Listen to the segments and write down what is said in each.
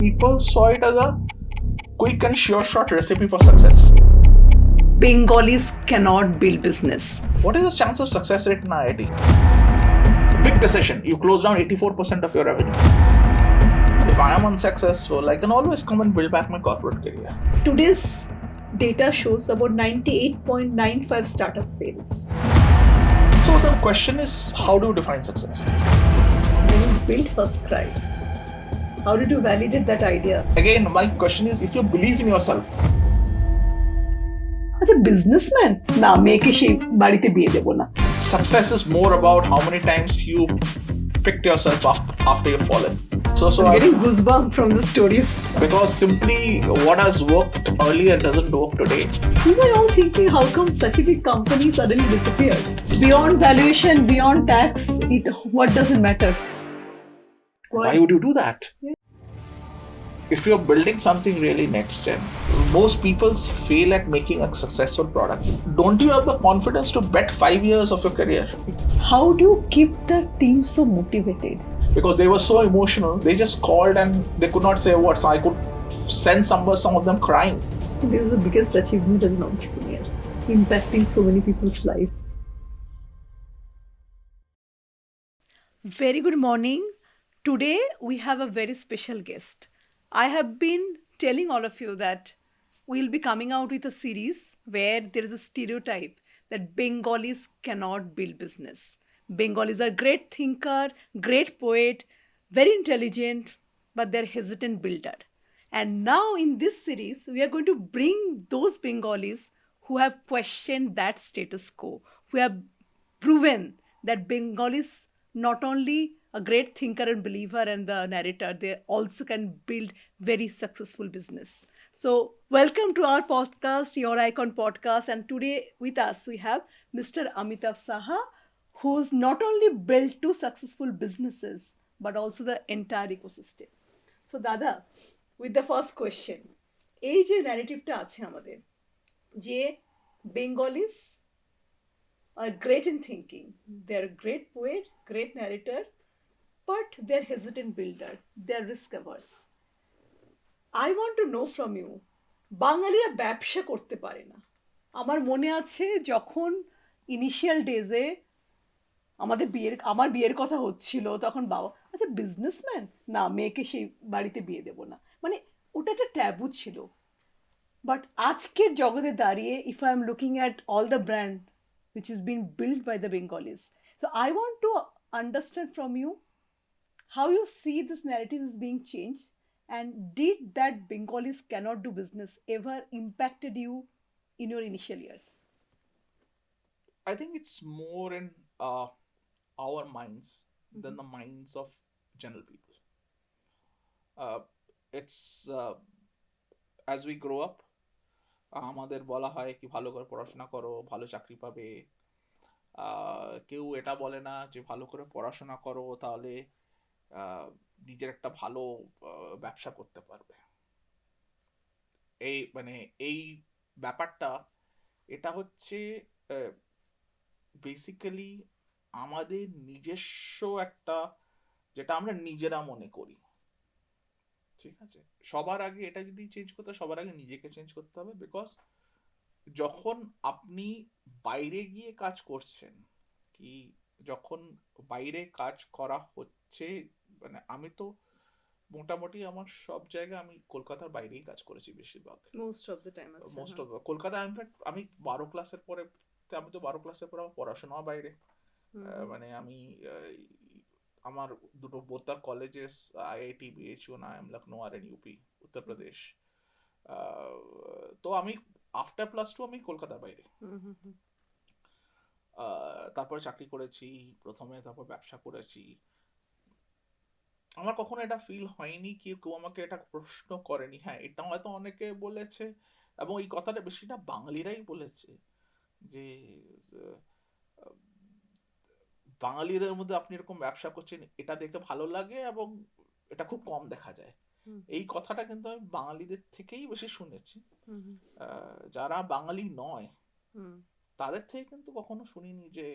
People saw it as a quick and sure shot recipe for success. Bengalis cannot build business. What is the chance of success rate in IIT? Big decision. You close down 84% of your revenue. If I am unsuccessful, I can always come and build back my corporate career. Today's data shows about 98.95 startup fails. So the question is, how do you define success? When you built FirstCry, how did you validate that idea? Again, my question is, if you believe in yourself. As a businessman, না মেয়েকে সেই বাড়িতে বিয়ে দেব না. Success is more about how many times you picked yourself up after you've fallen. I'm getting goosebumps from the stories. Because simply what has worked earlier doesn't work today. We were all thinking, how come such a big company suddenly disappeared? Beyond valuation, beyond tax, what does it matter? Why would you do that? Yeah. If you're building something really next gen, most people fail at making a successful product. Don't you have the confidence to bet 5 years of your career? How do you keep the team so motivated? Because they were so emotional, they just called and they could not say a word. So I could sense some of them crying. This is the biggest achievement as an entrepreneur, impacting so many people's life. Very good morning. Today we have a very special guest. I have been telling all of you that we'll be coming out with a series where there is a stereotype that Bengalis cannot build business. Bengalis are great thinker, great poet, very intelligent, but they're hesitant builder. And now in this series, we are going to bring those Bengalis who have questioned that status quo, who have proven that Bengalis not only a great thinker and believer and the narrator, they also can build very successful business. So welcome to our podcast, Your Icon Podcast. And today with us, we have Mr. Amitava Saha, who's not only built 2 successful businesses, but also the entire ecosystem. So Dada, with the first question, এই যে narrative-টা আছে আমাদের, যে Bengalis are great in thinking. They're a great poet, great narrator, but they're hesitant builder. They're risk averse. I want to know from you, বাঙালিরা ব্যবসা করতে পারে না। আমার মনে আছে যখন ইনিশিয়াল ডেজে আমার বিয়ের কথা হচ্ছিল, তখন বাবা আচ্ছা বিজনেসম্যান, না মেয়েকে সেই বাড়িতে বিয়ে দেব না, মানে ওটা একটা ট্যাবু ছিল। বাট আজকের জগতে দাঁড়িয়ে, if I am looking at all the brand which is being built by the Bengalis. So I want to understand from you how you see this narrative is being changed, and did that Bengalis cannot do business ever impacted you in your initial years? I think it's more in our minds than the minds of general people. It's as we grow up, আমাদের বলা হয় কি ভালো করে পড়াশোনা করো, ভালো চাকরি পাবে। কেউ এটা বলে না যে ভালো করে পড়াশোনা করো তাহলে নিজের একটা ভালো ব্যবসা করতে পারবে। এই ব্যাপারটা, এটা হচ্ছে বেসিক্যালি আমাদের নিজস্ব একটা, যেটা আমরা নিজেরা মনে করি। ঠিক আছে, সবার আগে এটা যদি চেঞ্জ করতে, সবার আগে নিজেকে চেঞ্জ করতে হবে। বিকজ যখন আপনি বাইরে গিয়ে কাজ করছেন, কি যখন বাইরে কাজ করা হচ্ছে, মানে আমি তো মোটামুটি আমার সব জায়গায় আমি কলকাতার বাইরেই কাজ করেছি বেশিরভাগ, মোস্ট অফ দ্য টাইম। কলকাতায় আমি 12 ক্লাসের পরে, আমি তো 12 ক্লাসের পরে আমার পড়াশোনাও বাইরে। মানে আমি আমার দুটো বোতা colleges, IIT BHU, IIM Lucknow আর এন ইউপি উত্তরপ্রদেশ। তো আমি আফটার +2 আমি কলকাতার বাইরে, তারপরে চাকরি করেছি প্রথমে, তারপর ব্যবসা করেছি। আমার কখনো এটা ফিল হয়নি কি কেউ আমাকে এটা প্রশ্ন করেনি। হ্যাঁ, এটা হয়তো অনেকে বলেছে, এবং এই কথাটা বেশিটা বাঙালিরাই বলেছে, যে বাঙালিদের মধ্যে আপনি এরকম ব্যবসা করছেন এটা দেখে ভালো লাগে, এবং এটা খুব কম দেখা যায়। এই কথাটা কিন্তু আমি বাঙালিদের থেকেই বেশি শুনেছি। যারা বাঙালি নয় তাদের থেকে কিন্তু কখনো শুনিনি, যে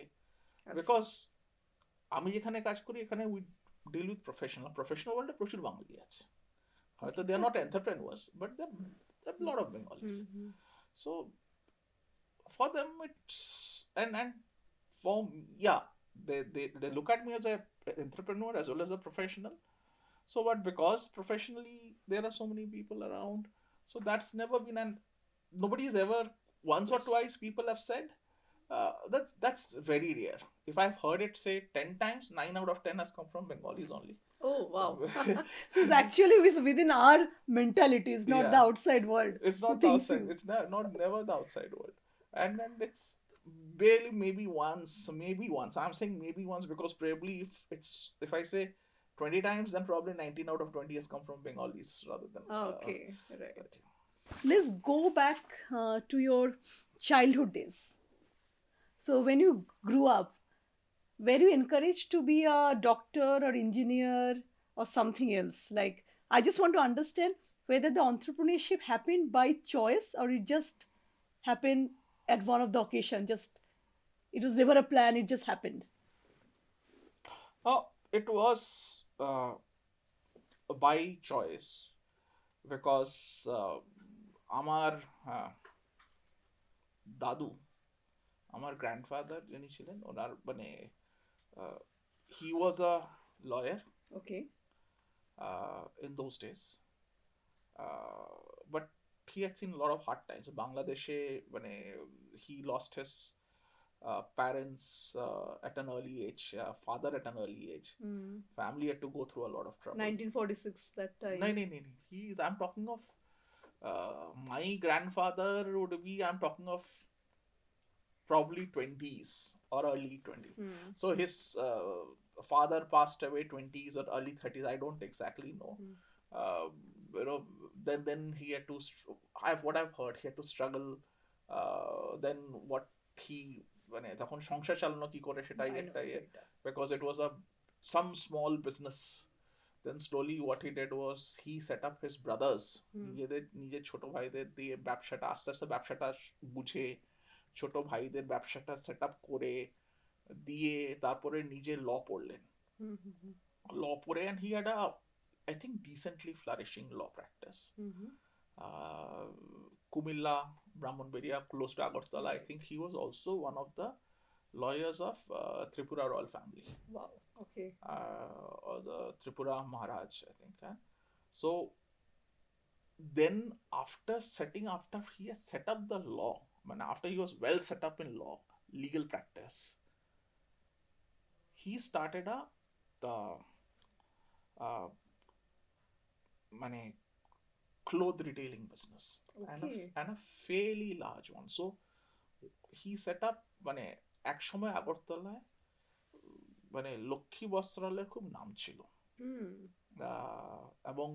বিকজ আমি যেখানে কাজ করি এখানে উই ডিল উইথ প্রফেশনাল ওয়ার্ল্ডে প্রচুর বাঙালি আছে, They are not entrepreneurs, but there are a lot of Bengalis. So for them, it's and for yeah, they look at me as a entrepreneur as well as a professional. So but because professionally there are so many people around, so that's never been an nobody's ever once or twice people have said that's very rare. If I've heard it say 10 times, 9 out of 10 has come from Bengalis only. Oh, wow. So it's actually within our mentality, it's not the Yeah, outside world it's who not the thinks outside, you. it's not never the outside world. And it's barely maybe once I'm saying maybe once because probably if I say 20 times, then probably 19 out of 20 has come from Bengalis rather than Okay, right. Let's go back to your childhood days. So when you grew up, were you encouraged to be a doctor or engineer or something else? Like, I just want to understand whether the entrepreneurship happened by choice or it just happened at one of the occasion. Just it was never a plan; it just happened. it was by choice because আমার দাদু আমার grandfather যিনি ছিলেন ওনার মানে he was a lawyer Okay. in those days but he had seen a lot of hard times বাংলাদেশে মানে he lost his parents at an early age father at an early age family had to go through a lot of trouble 1946 that time. no, I'm talking of my grandfather would be I'm talking of probably 20s or early 20s. So his father passed away 20s or early 30s. I don't exactly know. Uh, you know, then he had to. What I've heard, he had to struggle. Then what he মানে তখন সংসার চালানো কি করে সেটাই একটা because it was some small business. Then slowly what he did was he set up his brothers নিজের ছোট ভাইদের দিয়ে ব্যবসাটা আস্তে আস্তে ব্যবসাটা বুঝে ছোট ভাইদের ব্যবসাটা সেট আপ করে দিয়ে তারপরে নিজে ল পড়লেন ল পড়ে and he had a I think decently flourishing law practice Comilla Brahmanbaria close to Agartala I think he was also one of the lawyers of Tripura royal family. Wow. Okay. Or the Tripura Maharaj I think so then after he had set up the law after he was well set up in law legal practice he started a cloth retailing business. Okay. and a fairly large one so he set up এক সময় আগরতলায় লক্ষ্মী বস্ত্রালয়ের খুব নাম ছিল এবং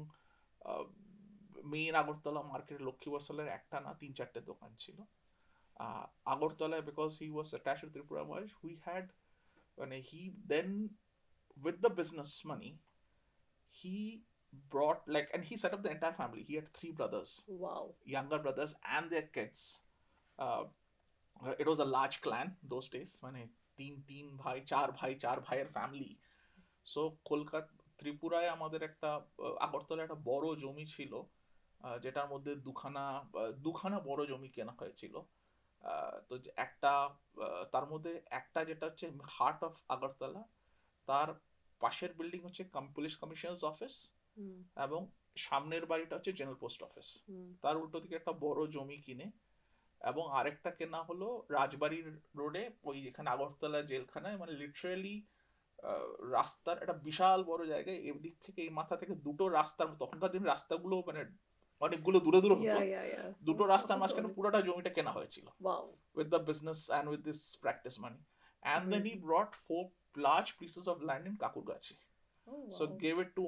main Agartala মার্কেটে লক্ষ্মী বস্ত্রালয়ের একটা না 3-4টে দোকান ছিল আগরতলায় because he was attached to Tripura Voice we had he then with the business money he brought and he set up the entire family he had 3 brothers. Wow. Younger brothers and their kids. It was a large clan those days তিন ভাই চার ভাইয়ের family so Kolkata ত্রিপুরায় আমাদের একটা আগরতলায় একটা বড় জমি ছিল যেটার মধ্যে দুখানা বড় জমি কেনা হয়েছিল তো একটা তার মধ্যে একটা যেটা হচ্ছে হার্ট অফ আগরতলা তার পাশের বিল্ডিং হচ্ছে পুলিশ কমিশনার্স অফিস এবং সামনের বাড়িটা হচ্ছে জেনারেল পোস্ট অফিস তার উল্টো দিকে একটা বড় জমি কিনে এবং আরেকটা কেনা হলো রাজবাড়ির রোডে ওই যেখানে আগরতলা জেলখানায় লিটারালি রাস্তার একটা বিশাল বড় জায়গায় এই দিক থেকে এই মাথা থেকে দুটো রাস্তার তখনকার দিন রাস্তাগুলো অনেকগুলো দূরে দূরে হতো দুটো রাস্তার মাঝখানে পুরোটা জমিটা কেনা হয়েছিল with the business and with this practice money and then he brought 4 large pieces of land in Kakurgachi. Oh, wow. So gave it to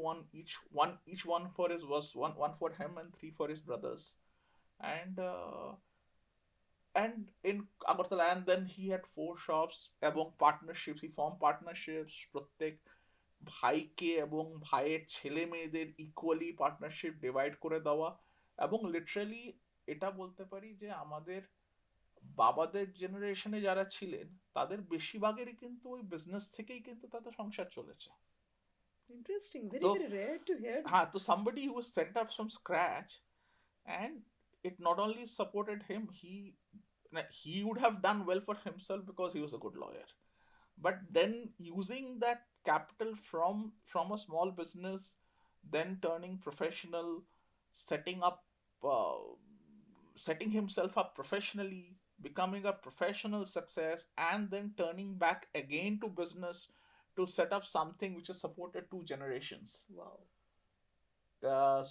each one for his was one for him and 3 for his brothers and in Agartala and then he had 4 shops এবং partnerships he formed partnerships প্রত্যেক ভাইকে এবং ভাইয়ের ছেলে মেয়েদের equally partnership divide করে দেওয়া এবং লিটারালি এটা বলতে পারি যে আমাদের বাবাদের জেনারেশনে যারা ছিলেন তাদের বেশিরভাগেরই কিন্তু ওই বিজনেস থেকেই কিন্তু তাদের সংসার চলেছে Interesting. Very, So, very rare to hear. so somebody who was set up from scratch, and it not only supported him, he would have done well for himself because he was a good lawyer. But then using that capital from a small business, then turning professional, setting up, setting himself up professionally, becoming a professional success, and then turning back again to business to set up something which has supported two generations. Wow.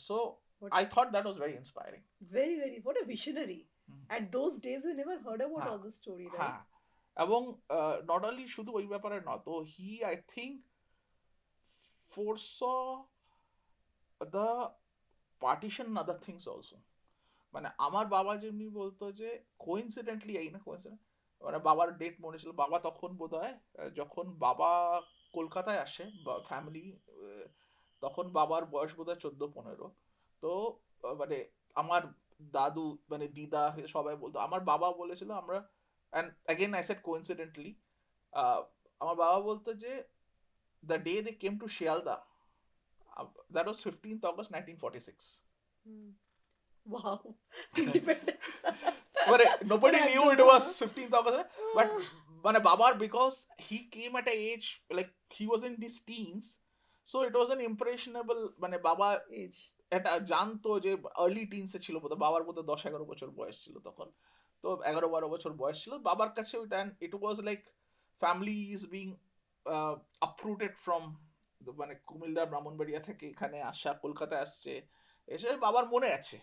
So What I thought that was very inspiring. very, very, what a visionary. At those days, we never heard about হ্যাঁ all this story, right? হ্যাঁ এবং not only শুধু ওই ব্যাপারে না, তো he I think foresaw the partition and other things also. মানে আমার বাবা যেমনি বলতো যে কোইন্সিডেন্টলি এই না কোইন্সিডেন্ট, মানে বাবার ডেট মনে ছিল, বাবা তখন বোধ হয় যখন বাবা কলকাতায় আসে বা ফ্যামিলি, তখন বাবার বয়স বোধ হয় 14-15। তো মানে আমার দাদু মানে দিদা সবাই বলতো, আমার বাবা বলেছিল আমরা, and again I said coincidentally, আমার বাবা বলতো যে the day they came to Sealdah, that was 15th August 1946. Wow. Independence. But nobody But knew it was 15th August. But মানে বাবার, because he came at a age like he was in his teens, so it was an impressionable, মানে বাবা Age. এটা জানতো যে early টিনসে ছিল বোধহয়, বাবার বোধহয় 10-11 বছর বয়স ছিল তখন, তো 11-12 বছর বয়স ছিল বাবার কাছে ওইটা, it was like family is being uprooted from মানে কুমিল্লা ব্রাহ্মণবাড়িয়া থেকে এখানে আসা, কলকাতায় আসছে, এসে বাবার মনে আছে,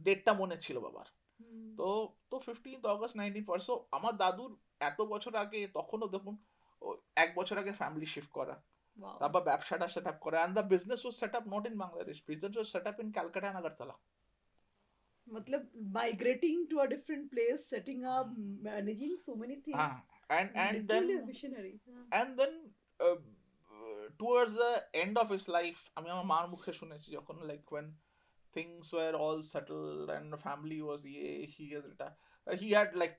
ডেটটা মনে ছিল বাবার। তো তো 15th August 1940। সো আমার দাদুর এত বছর আগে, তখনও দেখুন 1 বছর আগে ফ্যামিলি শিফট করা, তারপর ব্যবসাটা সেট আপ করা, and the business was set up not in Bangladesh, business was set up in Calcutta and Agartala. Matlab migrating to a different place, setting up, managing so many things. And then Literally a visionary. and then towards the end of his life, আমি আমার মার মুখে শুনেছি যখন like when things were all settled and the family was he has retired, he had like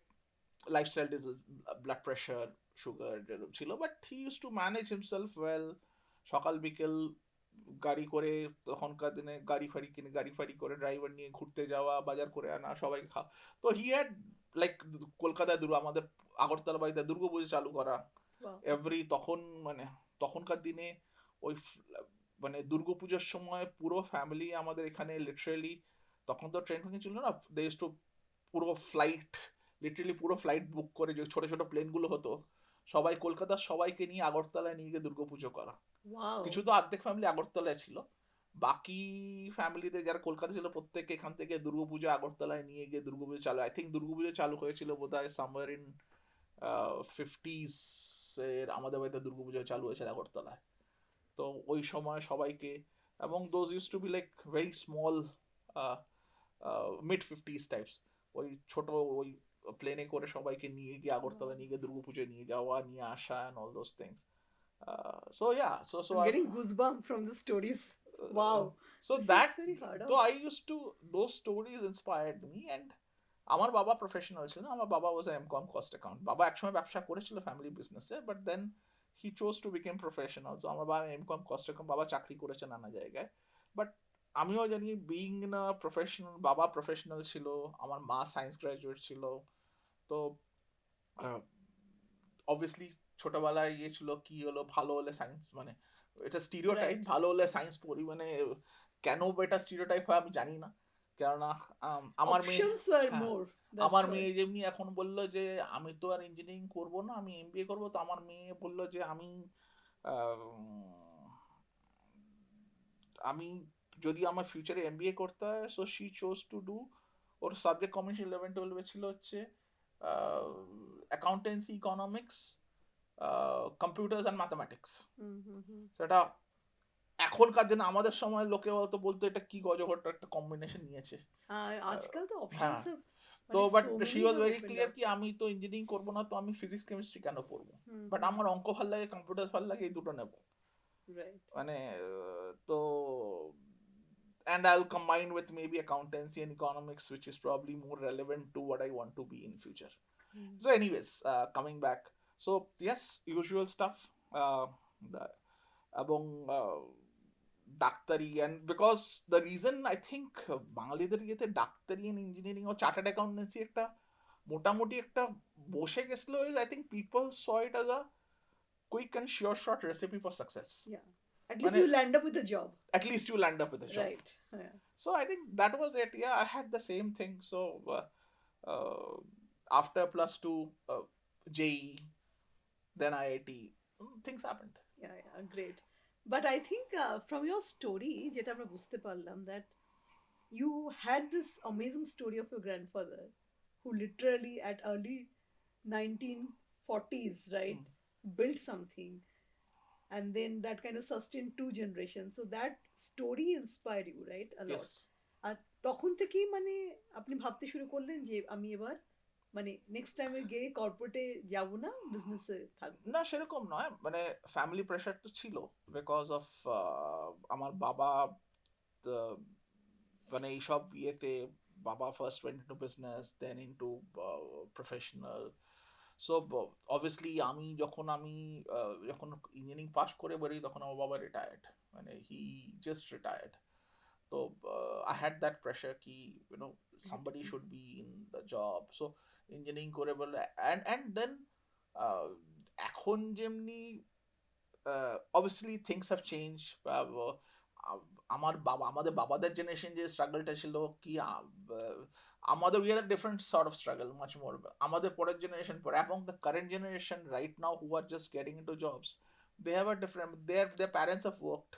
lifestyle disease, blood pressure, sugar ছিল, but he used to manage himself well. সকাল বিকেল গাড়ি করে, তখনকার দিনে গাড়ি ফাড়ি কিনে গাড়ি ফাড়ি করে ড্রাইভার নিয়ে ঘুরতে যাওয়া, বাজার করে আনা, সবাইকে খাওয়া। তো হি হ্যাড লাইক কলকাতায় আমাদের আগরতলা বাড়িতে দুর্গাপুজো চালু করা এভরি, তখন মানে তখনকার দিনে ওই মানে দুর্গাপুজোর সময় পুরো ফ্যামিলি আমাদের এখানে লিটারেলি, তখন তো ট্রেন ফেন ছিল না, দে ইউজ টু পুরো ফ্লাইট, লিটারেলি পুরো ফ্লাইট বুক করে, যে ছোট ছোট প্লেনগুলো হতো, সবাই কলকাতার সবাইকে নিয়ে আগরতলায় নিয়ে গিয়ে দুর্গাপুজো করা। কিছু তো অর্ধেক ফ্যামিলি আগরতলায় ছিল, বাকি ফ্যামিলিতে যারা কলকাতা ছিল প্রত্যেকে এখান থেকে দুর্গাপুজো আগরতলায় নিয়ে গিয়ে দুর্গাপুজো চালু, আই থিঙ্ক দুর্গাপুজো চালু হয়েছিল বোধ হয় সামওয়্যার ইন 50s এর, আমাদের বাড়িতে দুর্গাপুজো চালু হয়েছিল আগরতলায়। তো ওই সময় সবাইকে, এবং those use to be like very small mid 50s types, ওই ছোট ওই প্লেনে করে সবাইকে নিয়ে গিয়ে আগরতলা নিয়ে গিয়ে দুর্গাপুজো নিয়ে যাওয়া, নিয়ে আসা, and all those things. So yeah, so I'm getting goosebumps from the stories. Wow. So This that is very hard. so I used to, those stories inspired me. And আমার বাবা প্রফেশনাল ছিল, আমার বাবা ওয়াজ এমকম কস্ট অ্যাকাউন্ট, বাবা একসময় ব্যবসা করেছিল family বিজনেসে, but then he chose to become professional. তো আমার বাবা এমকম কস্ট অ্যাকাউন্ট, বাবা চাকরি করেছে নানা জায়গায়, বাট আমিও জানি বিইং না প্রফেশনাল, বাবা প্রফেশনাল ছিল, আমার মা সায়েন্স গ্রাজুয়েট ছিল। তো অবভিয়াসলি ছোটবেলায় ইয়ে ছিল, কি হলো ভালো হলে সায়েন্স, মানে এটা স্টিরিওটাইপ, ভালো হলে সায়েন্স পড়ি, মানে কেন এটা স্টিরিওটাইপ হয় আমি জানি না, কেননা আমার মেয়ে, আমার মেয়ে যেমনি এখন বললো যে আমি তো আর ইঞ্জিনিয়ারিং করবো না, আমি এমবিএ করবো, তো আমার মেয়ে বললো যে আমি যদি আমার ফিউচারে এমবিএ করতে হয়, so she chose to do, ওর সাবজেক্ট কম্বিনেশন 11-12 ছিল হচ্ছে accountancy, economics, computers and mathematics. সেটা এখনকার দিনে আমাদের সময় লোকে বলতো বলতো এটা কি গজঘট একটা কম্বিনেশন নিয়েছে, আজকাল তো অপশনস। তো but she was very clear কি আমি তো ইঞ্জিনিয়ারিং করবো না, তো আমি ফিজিক্স কেমিস্ট্রি কেন পড়বো, বাট আমার অঙ্ক ভালো লাগে, কম্পিউটার ভালো লাগে, এই দুটো নেবো, মানে তো and I'll combine with maybe accountancy and economics, which is probably more relevant to what I want to be in future. So anyways, coming back, so yes, usual stuff, এবং ডাক্তারি, and because the reason I think বাঙালিদের ইয়েতে ডাক্তারি and engineering ও chartered accountancy একটা মোটামুটি একটা বসে গেছিল, is I think people saw it as a quick and sure short recipe for success. Yeah. At least মানে you land up with a job. at least you land up with a job. Right. Yeah. So I think that was it. Yeah, I had the same thing. So uh, after plus two, JE, then IIT, things happened. Yeah, yeah, great. But I think from your story, যেটা আমরা বুঝতে পারলাম that you had this amazing story of your grandfather who literally at early 1940s, right, built something and then that kind of sustained two generations. So that story inspired you, right, a lot. Yes. আর তখন থেকেই মানে আপনি ভাবতে শুরু করলেন যে আমি এবার মানে নেক্সট টাইমে গিয়ে কর্পোরেটে যাব না, বিজনেসে থাকবো? না সেরকম নয়, মানে ফ্যামিলি প্রেশার তো ছিল বিকজ অফ আমার বাবা মানে এইসব ইয়েতে, বাবা ফার্স্ট ওয়েন্ট ইনটু বিজনেস দেন ইনটু প্রফেশনাল। সো অবভিয়াসলি যখন ইঞ্জিনিয়ারিং পাস করে বেরোই তখন আমার বাবা রিটায়ার্ড, মানে হি জাস্ট রিটায়ার্ড। তো I had that pressure ki somebody should be in the job. So engineering করে বলে, and then এখন যেমনি obviously things have changed. আমাদের বাবাদের জেনারেশন যে স্ট্রাগলটা ছিল কি, আমাদের we had a different sort of struggle, much more আমাদের পরের জেনারেশন পরে, এবং the current generation right now who are just getting into jobs, they have a different, their parents have worked,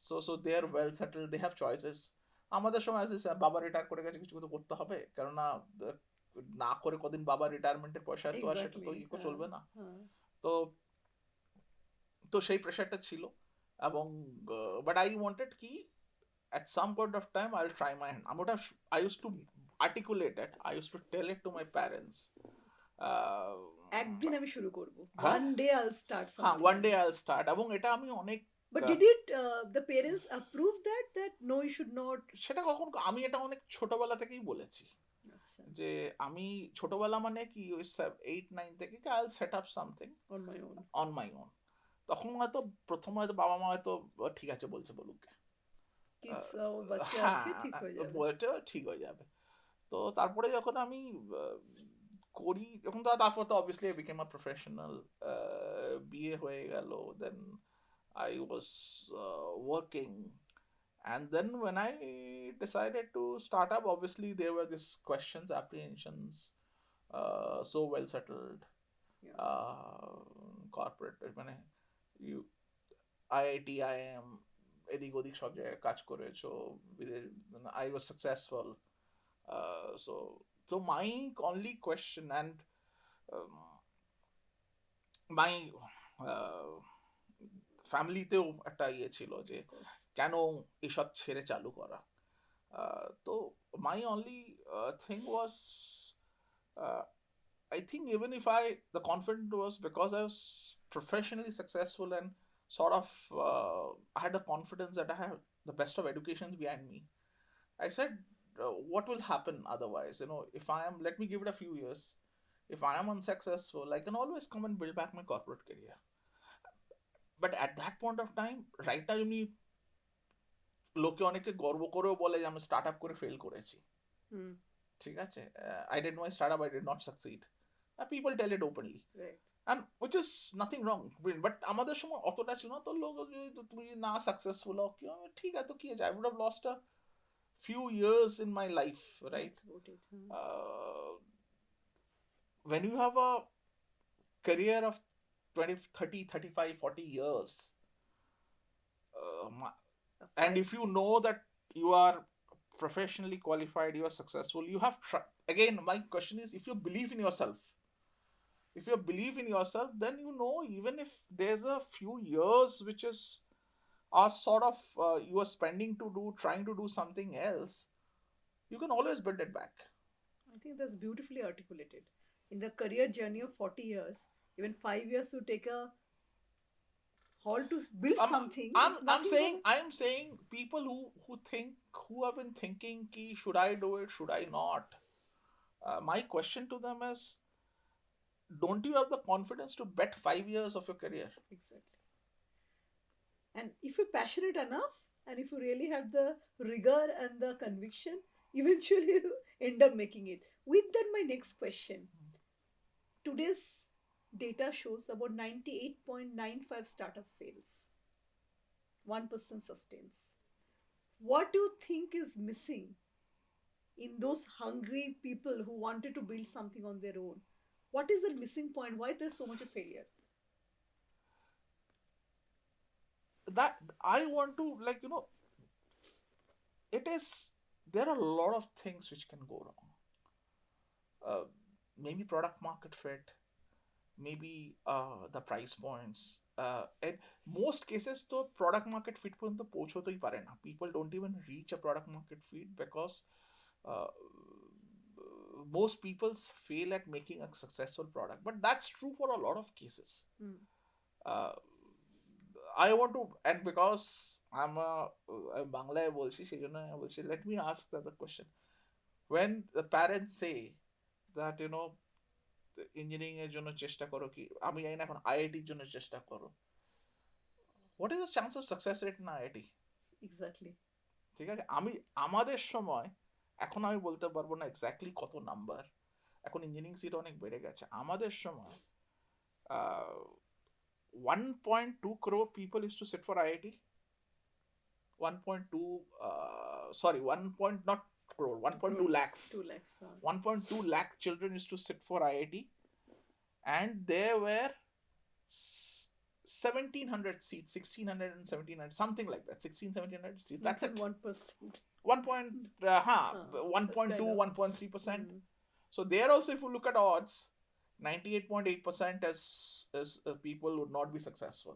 so they are well settled, they have choices. আমাদের সময় আছে বাবা retire করে গেছে, কিছু তো করতে হবে, কেননা না করে কদিন বাবা রিটায়ারমেন্টের পয়সা তো আর সেটা তো চলবে না। তো তো সেই প্রেশারটা ছিল, এবং বাট আই ওয়ান্টেড কি at some point of time I'll try my hand. I used to articulate it, I used to tell it to my parents. একদিন আমি শুরু করব, হ্যাঁ? one day I'll start হ্যাঁ, something. one day I'll start, এবং এটা আমি অনেক But did it the parents approve that no, you should not? সেটা কখন, আমি এটা অনেক ছোটবেলা থেকেই বলেছি, আচ্ছা, যে আমি ছোটবেলা মানে কি ওই 8-9 থেকে I'll set up something on my own. তখন হয়তো প্রথম হয়তো বাবা মা হয়তো ঠিক আছে বলছে বলুক, কিডস বাচ্চা হ্যাঁ আছে, ঠিক হয়ে যাবে, বলটা ঠিক হয়ে যাবে। তো তারপরে যখন আমি করি, যখন তারপর তো obviously I became a professional, বিয়ে হয়ে গেল, দেন I was working, and then when I decided to start up, obviously there were these questions, apprehensions, so well settled, corporate, মানে you IIT IIM এদিক ওদিক সব জায়গায় কাজ করেছো, I was successful, so my only question, and my ফ্যামিলিতেও একটা ইয়ে ছিল যে কেন এসব ছেড়ে চালু করা। তো my only thing was, I think even if the confidence was because I was professionally successful and sort of I had the confidence that I have the best of educations behind me. I said, what will happen otherwise? If I am, let me give it a few years. If I am unsuccessful, I can always come and build back my corporate career. But at that point of time, right now, লোকে অনেকে গর্ব করেও বলে যে আমি start up করে fail করেছি, ঠিক আছে, I did my startup, I did not succeed. People tell it openly, and which is nothing wrong, but আমাদের সময় অতটা ছিল না, তো লোক তুমি না সাকসেসফুল হও কি ঠিক আছে, তো কি আছে, I would have lost a few years in my life, right? When you have a career of 20, 30, 35, 40 years, and if you know that you are professionally qualified, you are successful, you have again, my question is, if you believe in yourself, then even if there's a few years which are sort of you are spending trying to do something else, you can always build it back. I think that's beautifully articulated. In the career journey of 40 years, even 5 years to take a halt to build something. I'm saying people who have been thinking ki, should I do it, should I not, my question to them is, don't you have the confidence to bet 5 years of your career? Exactly. And if you're passionate enough, and if you really have the rigor and the conviction, eventually you end up making it. With that, my next question. Today's data shows about 98.95 startup fails. 1% sustains. What do you think is missing in those hungry people who wanted to build something on their own? What is the missing point? Why there's so much of failure? That I want to, it is, there are a lot of things which can go wrong. Maybe product market fit, maybe the price points. And most cases, the product market fit পর্যন্ত পৌঁছতেই পারে না. People don't even reach a product market fit because uh, most people fail at making a successful product. But that's true for a lot of cases. Uh, I want to, and because I'm a বাংলায় বলছি সেই জন্য বলছি, let me ask the question. When the parents say that, engineering এর জন্য চেষ্টা করো, কি আমি জানি না এখন আইআইটির জন্য চেষ্টা করো, what is the chance of success rate না আইআইটি? এক্স্যাক্টলি। ঠিক আছে, আমাদের সময়, এখন আমি বলতে পারবো না এক্স্যাক্টলি কত নাম্বার, এখন ইঞ্জিনিয়ারিং সিট অনেক বেড়ে গেছে। আমাদের সময় 1.2 crore people used to sit for IIT. 1.2 sorry 1 point not crore, 1.2 lakhs. 2 lakhs. 1.2 lakh children used to sit for IIT, and there were 1700 seats, 1600 and 1700, something like that, 1600-1700 seats. That's it. 1%. 1.2 1.3%. So there also, if you look at odds, 98.8% as people would not be successful.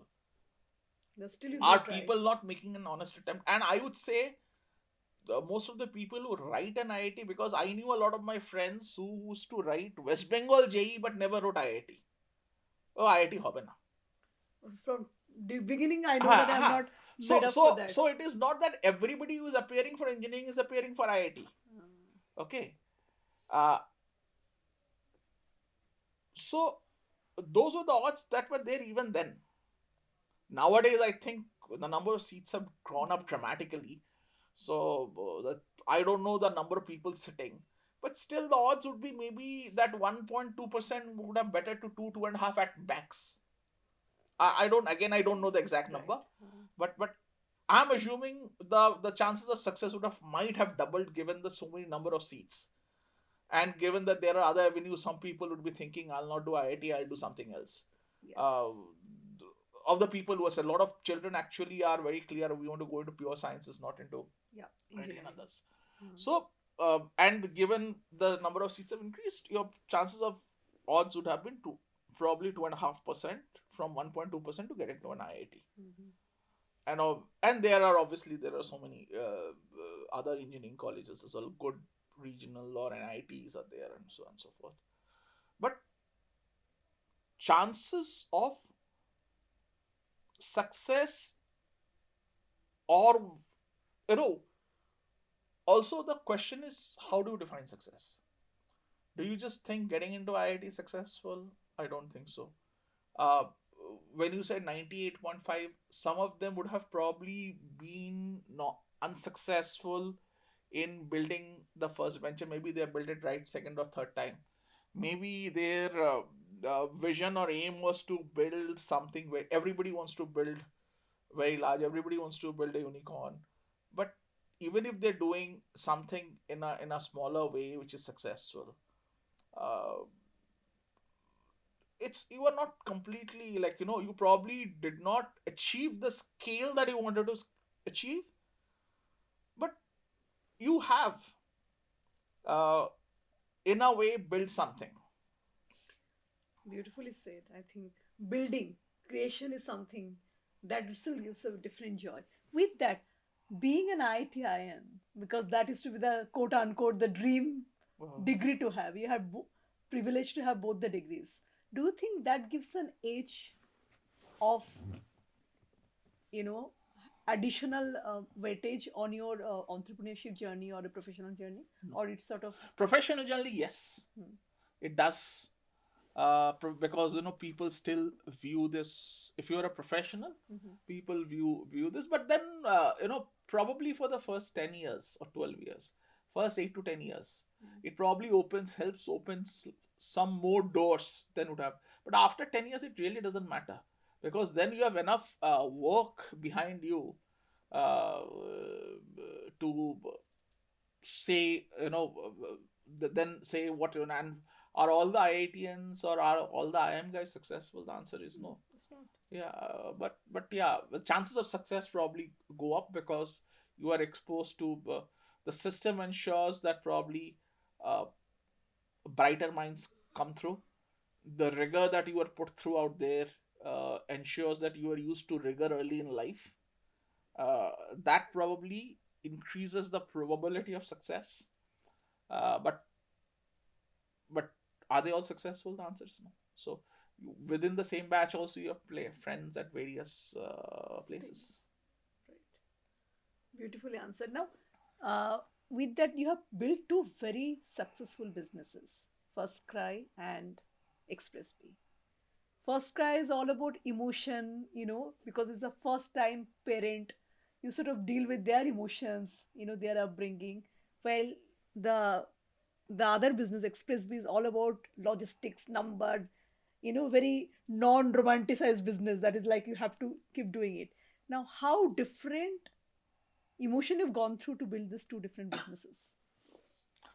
Still Are people not making an honest attempt? And I would say most of the people who write an IIT, because I knew a lot of my friends who used to write West Bengal JE but never wrote IIT. Oh, IIT hobe na. From the beginning, I know that I'm not made up for that. So it is not that everybody who is appearing for engineering is appearing for IIT. Okay. So those were the odds that were there even then. Nowadays, I think the number of seats have gone up dramatically. So I don't know the number of people sitting, but still the odds would be maybe that 1.2% would have better to 2.5 at max. I don't know the exact number, but I'm assuming the chances of success might have doubled given the so many number of seats, and given that there are other avenues. Some people would be thinking, I'll not do IIT, I'll do something else. Yes. Of the people who are, a lot of children actually are very clear, we want to go into pure sciences, not into any others. So and given the number of seats have increased, your chances of odds would have been probably 2.5% from 1.2% to get into an IIT. And there are so many other engineering colleges as well, good regional or NITs are there, and so on and so forth. But chances of success, or also the question is, how do you define success? Do you just think getting into IIT is successful? I don't think so. When you said 98.5, some of them would have probably been not unsuccessful in building the first venture. Maybe they built it right second or third time. Maybe their vision or aim was to build something where everybody wants to build very large, everybody wants to build a unicorn. But even if they're doing something in a smaller way which is successful, you are not completely, you probably did not achieve the scale that you wanted to achieve, but you have in a way built something. Beautifully said. I think building, creation is something that still gives a different joy. With that, being an IITian, because that is to be the quote unquote the dream degree to have, you have privilege to have both the degrees. Do you think that gives an edge of additional weightage on your entrepreneurship journey or a professional journey? Or it's sort of professional journey? Yes, it does. because people still view this. If you're a professional, Mhm. people view this, but then probably for the first 10 years or 12 years, first 8 to 10 years, it probably helps opens some more doors than would have. But after 10 years, it really doesn't matter, because then you have enough work behind you uh, to say, then say what and are all the IITians or are all the IIM guys successful? The answer is No, no. it's not. Yeah, but yeah, the chances of success probably go up because you are exposed to the system ensures that probably uh, brighter minds come through. The rigor that you are put through out there ensures that you are used to rigor early in life. uh, that probably increases the probability of success. But are they all successful? The answer is no. So within the same batch also you have friends at various places. Stages. Right. Beautifully answered. Now, uh, with that, you have built two very successful businesses, FirstCry and Xpressbee. FirstCry is all about emotion, because it's a first time parent. You sort of deal with their emotions, their upbringing. While the the other business, Xpressbee, is all about logistics, numbered, very non romanticized business that is like you have to keep doing it. Now, how different emotion you've gone through to build these two different businesses?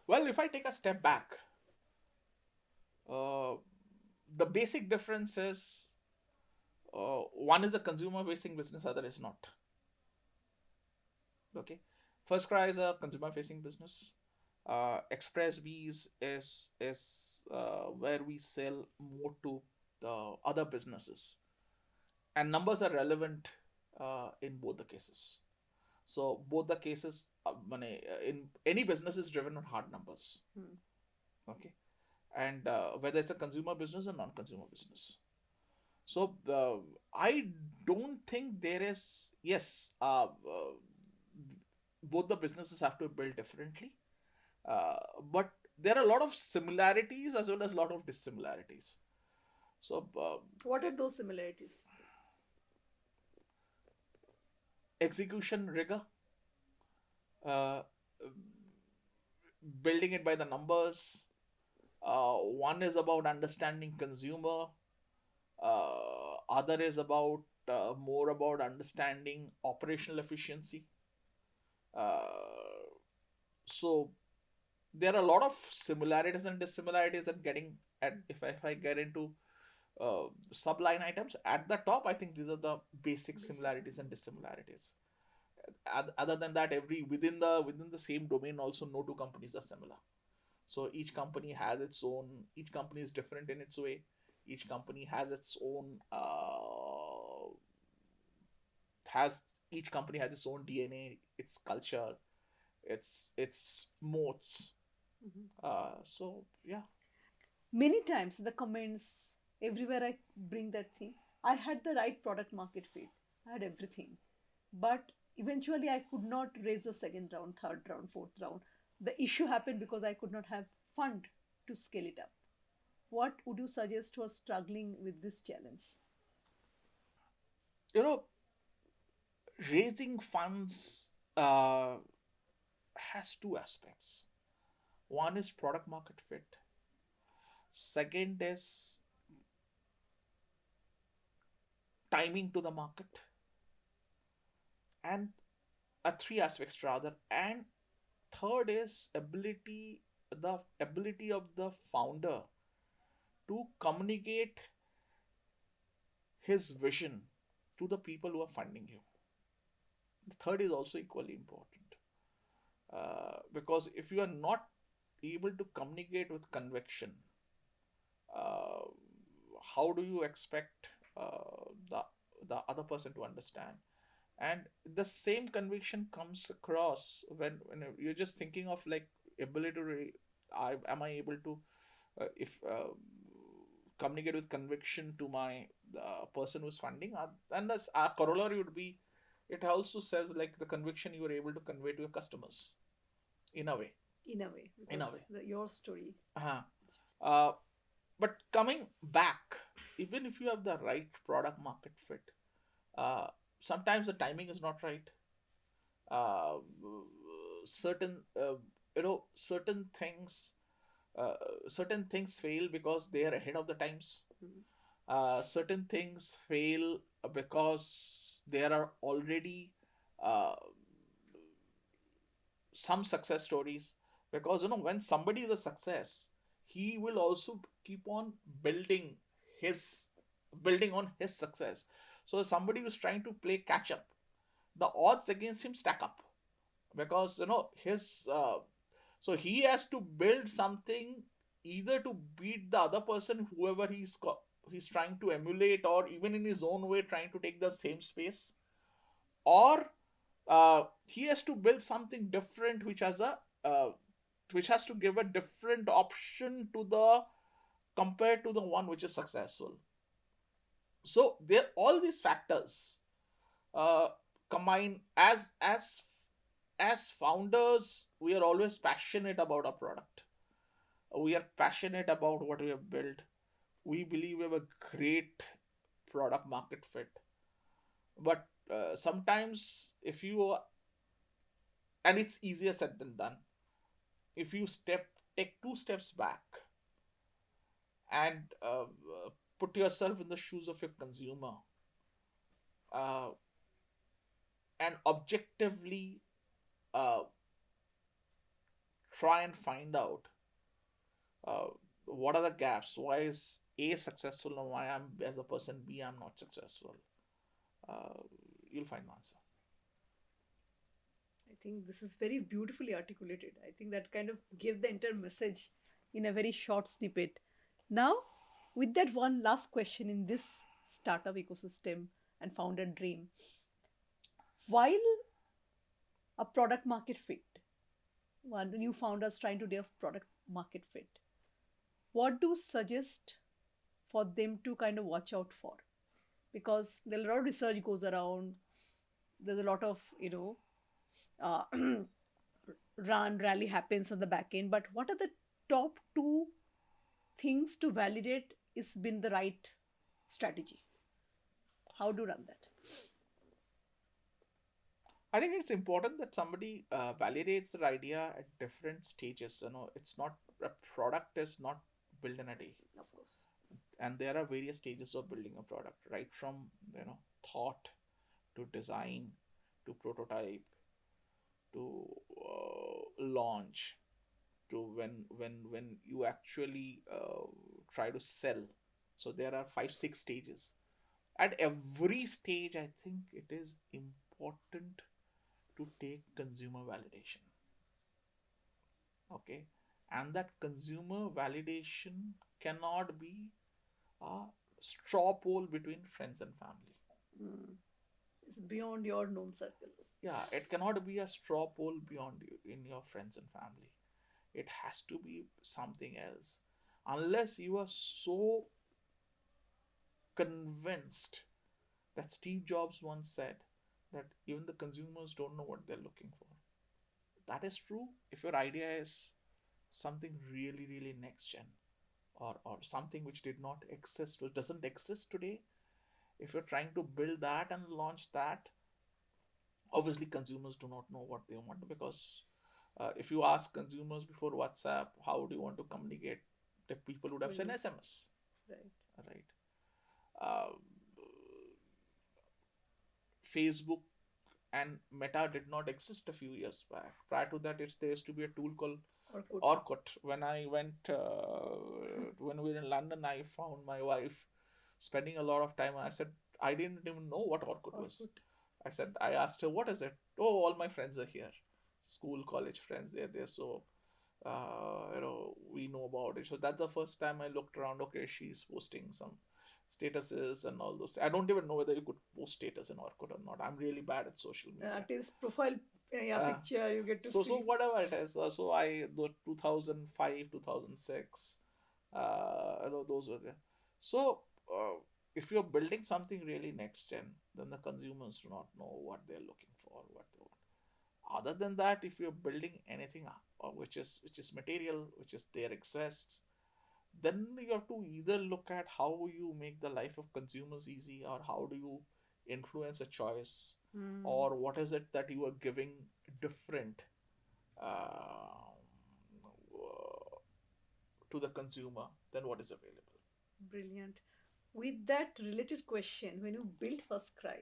Well, if I take a step back, uh, the basic difference is one is a consumer facing business, other is not. Okay, First Cry is a consumer facing business. Xpressbees is where we sell more to the other businesses, and numbers are relevant in both the cases. So both the cases, in any business is driven on hard numbers. Hmm. Okay, and whether it's a consumer business or non-consumer business. So I don't think there is, yes, both the businesses have to build differently, but there are a lot of similarities as well as a lot of dissimilarities. So What are those similarities? execution rigor, uh, building it by the numbers. One is about understanding consumer. Other is about more about understanding operational efficiency. Uh, so there are a lot of similarities and dissimilarities, and getting at if I get into subline items at the top, I think these are the basic Basic. similarities and dissimilarities. Other than that, every within the same domain also no two companies are similar. So each company is different in its way. Each company has its own has each company has its own DNA, its culture, its moats. Mhm. So yeah. Many times the comments, everywhere I bring that thing, I had the right product market fit, I had everything, but eventually I could not raise the second round, third round, fourth round. The issue happened because I could not have fund to scale it up. What would you suggest to us struggling with this challenge? you know Raising funds uh, has two aspects. One is product market fit. Second is timing to the market, and three aspects rather. And third is the ability of the founder to communicate his vision to the people who are funding you. The third is also equally important, because if you are not able to communicate with conviction, uh, how do you expect the other person to understand? And the same conviction comes across when you're just thinking of like ability to am I able to if communicate with conviction to my person who's funding, and that's our corollary would be, it also says like the conviction you are able to convey to your customers in a way. In a way, In a because way. your story. Uh-huh. Uh, But coming back, even if you have the right product market fit, uh, sometimes the timing is not right. uh, certain certain things, uh, certain things fail because they are ahead of the times. Certain things fail because there are already uh, some success stories. Because when somebody is a success, he will also keep on building his building on his success. So somebody who's trying to play catch up, the odds against him stack up, because his so he has to build something, either to beat the other person, whoever he's trying to emulate, or even in his own way trying to take the same space, or he has to build something different, uh, which has to give a different option to the compared to the one which is successful. So there all these factors uh, combine. As founders, we are always passionate about our product. We are passionate about what we have built. We believe we have a great product market fit. But sometimes, if you and it's easier said than done, if you take two steps back and put yourself in the shoes of your consumer, uh, and objectively uh, try and find out uh, what are the gaps, why is A successful and why I'm as a person B I'm not successful, uh, you'll find the answer. I think this is very beautifully articulated. I think that kind of gave the entire message in a very short snippet. Now, with that one last question in this startup ecosystem and founder dream, while a product market fit, one new founders trying to develop product market fit, what do you suggest for them to kind of watch out for? Because there's a lot of research goes around. There's a lot of uh, run rally happens on the back end. But what are the top two things to validate is been the right strategy? How to run that? I think it's important that somebody validates their idea at different stages. It's not a product is not built in a day, Of course. and there are various stages of building a product, right from thought to design to prototype to launch to when you actually try to sell. So there are 5 6 stages. At every stage, I think it is important to take consumer validation. Okay, and that consumer validation cannot be a straw poll between friends and family. Mm. It's beyond your known circle. Yeah, it cannot be a straw poll beyond you in your friends and family. It has to be something else, unless you are so convinced that Steve Jobs once said that even the consumers don't know what they're looking for. That is true if your idea is something really, really next gen, or something which did not exist, which doesn't exist today. If you're trying to build that and launch that, obviously consumers do not know what they want, because if you ask consumers before WhatsApp, how do you want to communicate? The people would have said Wouldn't. SMS, Right. right? Uh, Facebook and Meta did not exist a few years back. Prior to that, there used to be a tool called Orkut. Orkut. When I went, when we were in London, I found my wife spending a lot of time. And I said, I didn't even know what Orkut was. Orkut. I asked her, what is it? Oh, all my friends are here. School, college friends, they're there. So, we know about it. So that's the first time I looked around. Okay, she's posting some statuses and all those. I don't even know whether you could post status in Orkut or not. I'm really bad at social media. Artist profile, yeah, Uh, picture you get to so see. whatever it is. So I the 2005 2006. Those were there. So if you're building something really next gen, then the consumers do not know what they're looking for, what they want. Other than that, if you're building anything which is material, which is there exists, then you have to either look at how you make the life of consumers easy, or how do you influence a choice, Mm, or what is it that you are giving different uh, to the consumer than what is available. brilliant. With that related question, when you built FirstCry,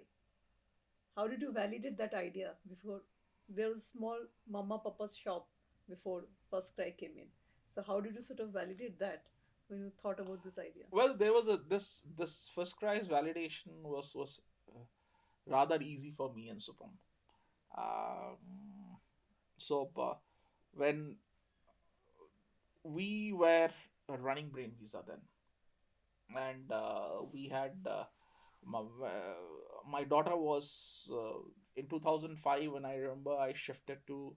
how did you validate that idea before there was a small mama papa's shop before FirstCry came in? So how did you sort of validate that when you thought about this idea? Well, there was a this first cry's validation was rather easy for me and Supam. So when we were running Brain Visa then, and we had my daughter was in 2005, when I remember I shifted to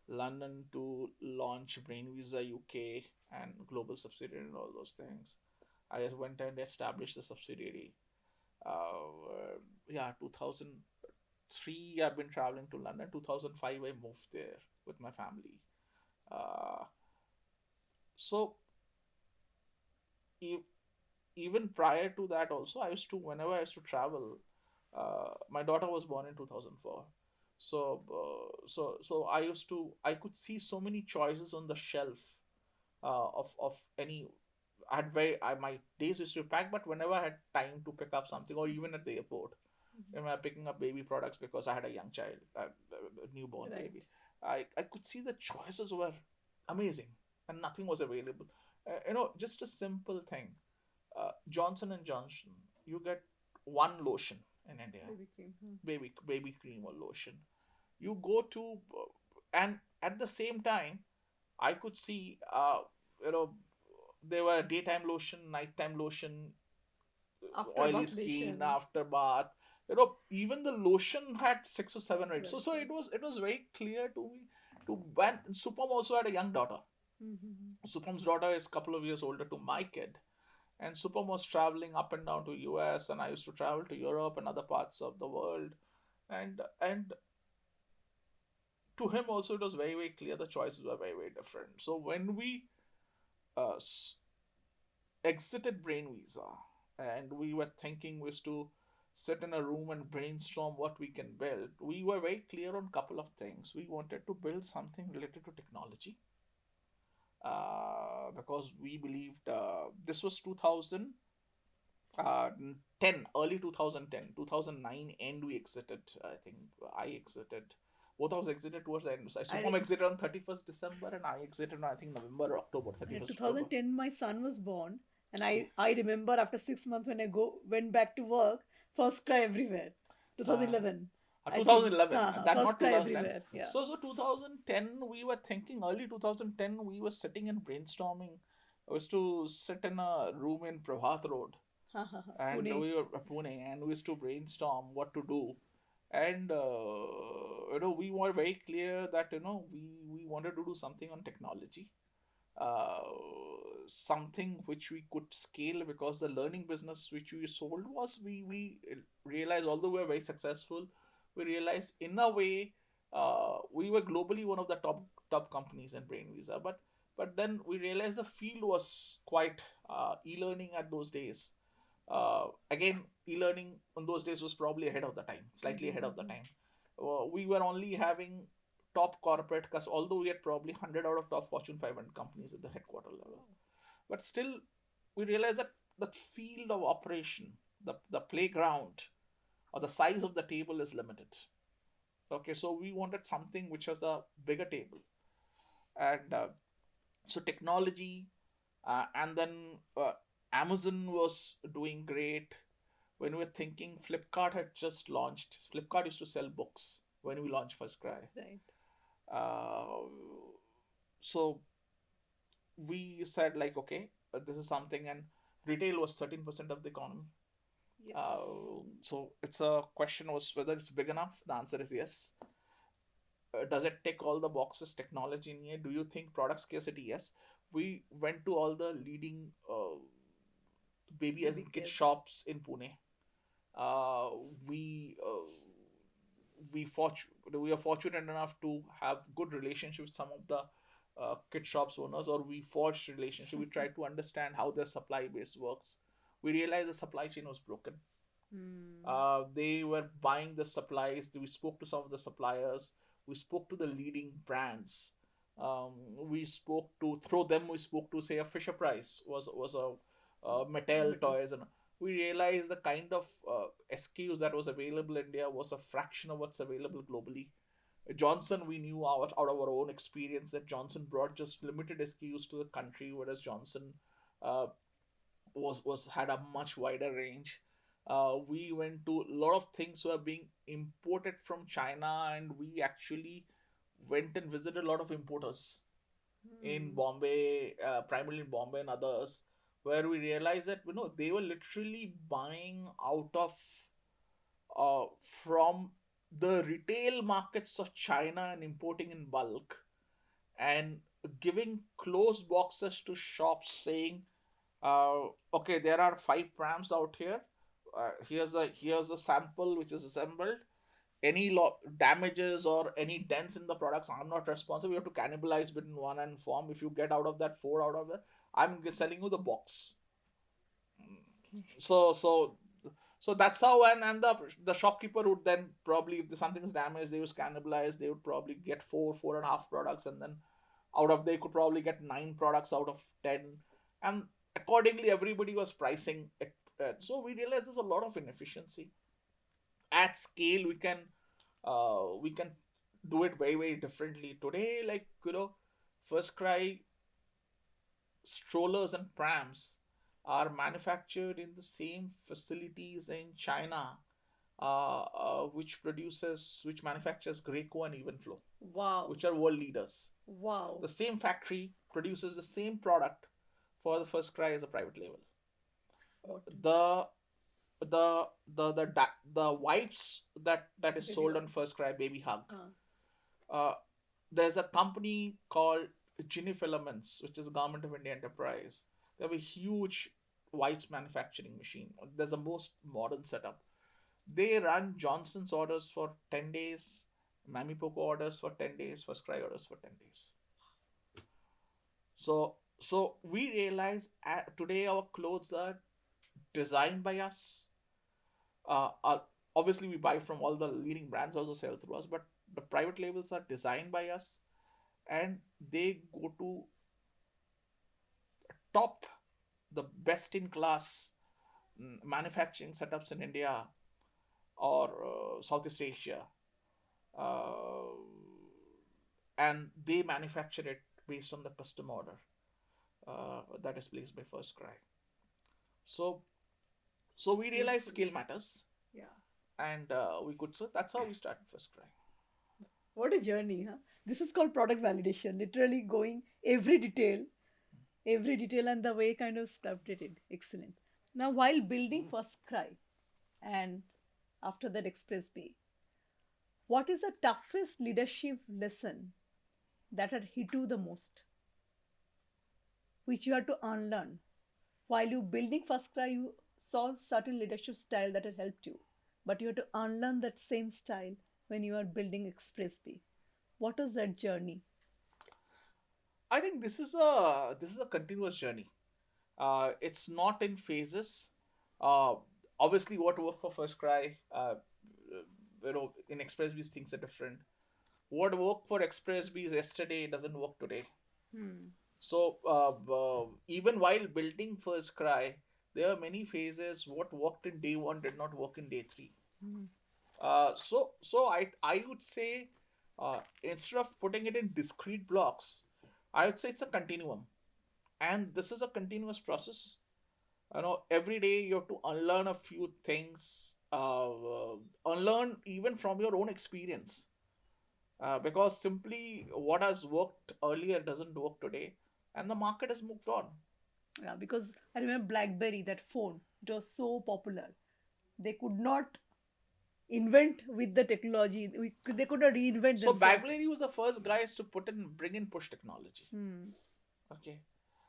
London to launch Brain Visa UK and global subsidiary and all those things. I went and established the subsidiary. Yeah, 2003 I've been traveling to London. 2005 I moved there with my family. Uh, so e- even prior to that also, I used to, whenever I used to travel, my daughter was born in 2004. So I used to, I could see so many choices on the shelf of any. I had very I, my days used to be packed, but whenever I had time to pick up something, or even at the airport, Mhm. when I picking up baby products because I had a young child, a newborn Right. baby, I could see the choices were amazing, and nothing was available. Just a simple thing. Johnson and Johnson, you get one lotion in India, Baby cream. Hmm. baby cream or lotion. You go to, and at the same time, I could see, you know, there were daytime lotion, nighttime lotion, After oily skin validation. after bath. Even the lotion had six or seven, right? So Varieties. it was very clear to me. To when Supam also had a young daughter. Mm-hmm. Supam's daughter is a couple of years older to my kid, and Supam was traveling up and down to US, and I used to travel to Europe and other parts of the world, and to him also it was very very clear the choices were very very different. So when we uh, exited Brain Visa, and we were thinking was to sit in a room and brainstorm what we can build, we were very clear on a couple of things. We wanted to build something related to technology, because we believed this was 2000 uh, 10, early 2010, 2009 end we exited. I think I exited. Both of us exited towards the end. So I Supam exited on 31st December, and I exited on, I think, November or October, In 31st October. 2010, my son was born, and Okay. I remember after 6 months when I went back to work, first cry everywhere. Uh, 2011, I think. 2011, that First not cry 2010. everywhere. Yeah. So 2010 we were thinking, early 2010 we were sitting and brainstorming. I was to sit in a room in Prabhat Road, and Pune. we were Pune, and we used to brainstorm what to do. And we were very clear that we wanted to do something on technology, uh, something which we could scale, because the learning business which we sold was, we realized, although we were very successful, we realized in a way we were globally one of the top companies in Brain Visa, but then we realized the field was quite e-learning at those days. Again, e-learning on those days was probably ahead of the time, slightly ahead of the Mhm. time. We were only having top corporate, because although we had probably 100 out of top Fortune 500 companies at the headquarter level, but still we realized that the field of operation, the playground, or the size of the table is limited. Okay, so we wanted something which has a bigger table, and so technology, and then Amazon was doing great. When we were thinking, Flipkart had just launched. Flipkart used to sell books when we launched FirstCry. Right. Uh, so we said, like, okay, this is something, and retail was 13% of the economy. Yes. So it's a question was whether it's big enough. The answer is yes. Does it tick all the boxes? Technology in here. Do you think product scarcity? Yes. We went to all the leading baby as in Baby kid care. shops in Pune. Uh, we we fortu- we are fortunate enough to have good relationship with some of the kit shops owners, or we forged relationship. We tried to understand how their supply base works. We realized the supply chain was broken. Hmm. They were buying the supplies. We spoke to some of the suppliers. We spoke to the leading brands. We spoke to through them. We spoke to say a Fisher Price was a Mattel Metal. toys, and we realized the kind of SKUs that was available in India was a fraction of what's available globally. Johnson, we knew out of our own experience that Johnson brought just limited SKUs to the country, whereas Johnson uh, was had a much wider range. We went to a lot of things were being imported from China, and we actually went and visited a lot of importers in Hmm. Bombay, primarily in Bombay and others, where we realized that they were literally buying out of uh, from the retail markets of China and importing in bulk and giving closed boxes to shops saying, okay, there are 5 prams out here. Here's a sample which is assembled. Any damages or any dents in the products, I'm not responsible. You have to cannibalize between one and form. If you get out of that 4 out of that, I'm selling you the box. Okay. So that's how, and the shopkeeper would then probably, if something's damaged, they was cannibalized. They would probably get 4.5 products, and then out of they could probably get 9 products out of 10, and accordingly everybody was pricing it. So we realized there's a lot of inefficiency at scale. We can do it very, very differently today. Like, FirstCry strollers and prams are manufactured in the same facilities in China, which manufactures Graco and Evenflow, Wow. which are world leaders. Wow. The same factory produces the same product for the FirstCry as a private label. What? The the wipes that is Baby sold on wipes. FirstCry, Baby Hug. Uh, Uh, there's a company called Gini Filaments, which is a Government of India enterprise. They have a huge wipes manufacturing machine. There's a most modern setup. They run Johnson's orders for 10 days, Mami Poco orders for 10 days, FirstCry orders for 10 days. So we realize today our clothes are designed by us. Obviously, we buy from all the leading brands, also sell through us, but the private labels are designed by us, and they go to top, the best in class manufacturing setups in India or Southeast Asia, uh, and they manufacture it based on the custom order that is placed by FirstCry. So so we realize beautiful. scale matters, Yeah. and so that's how we started FirstCry. What a journey, huh? This is called product validation. Literally going every detail, and the way kind of sculpted it. Excellent. Now, while building First Cry and after that Express B, what is the toughest leadership lesson that had hit you the most, which you had to unlearn? While you building First Cry, you saw certain leadership style that had helped you, but you had to unlearn that same style when you are building Express B. What was that journey? I think this is a continuous journey. It's not in phases. Uh, Obviously, what worked for FirstCry, in Xpressbees things are different. What worked for Xpressbees yesterday doesn't work today. Hmm. So even while building FirstCry, there are many phases. What worked in day one did not work in day three. Hmm. So I would say, instead of putting it in discrete blocks, I would say it's a continuum, and this is a continuous process. Every day you have to unlearn a few things, unlearn even from your own experience, because simply what has worked earlier doesn't work today, and the market has moved on. Yeah, because I remember BlackBerry, that phone, it was so popular. They could not invent with the technology. They could not reinvent So themselves. BlackBerry was the first guys to bring in push technology. Hmm. Okay,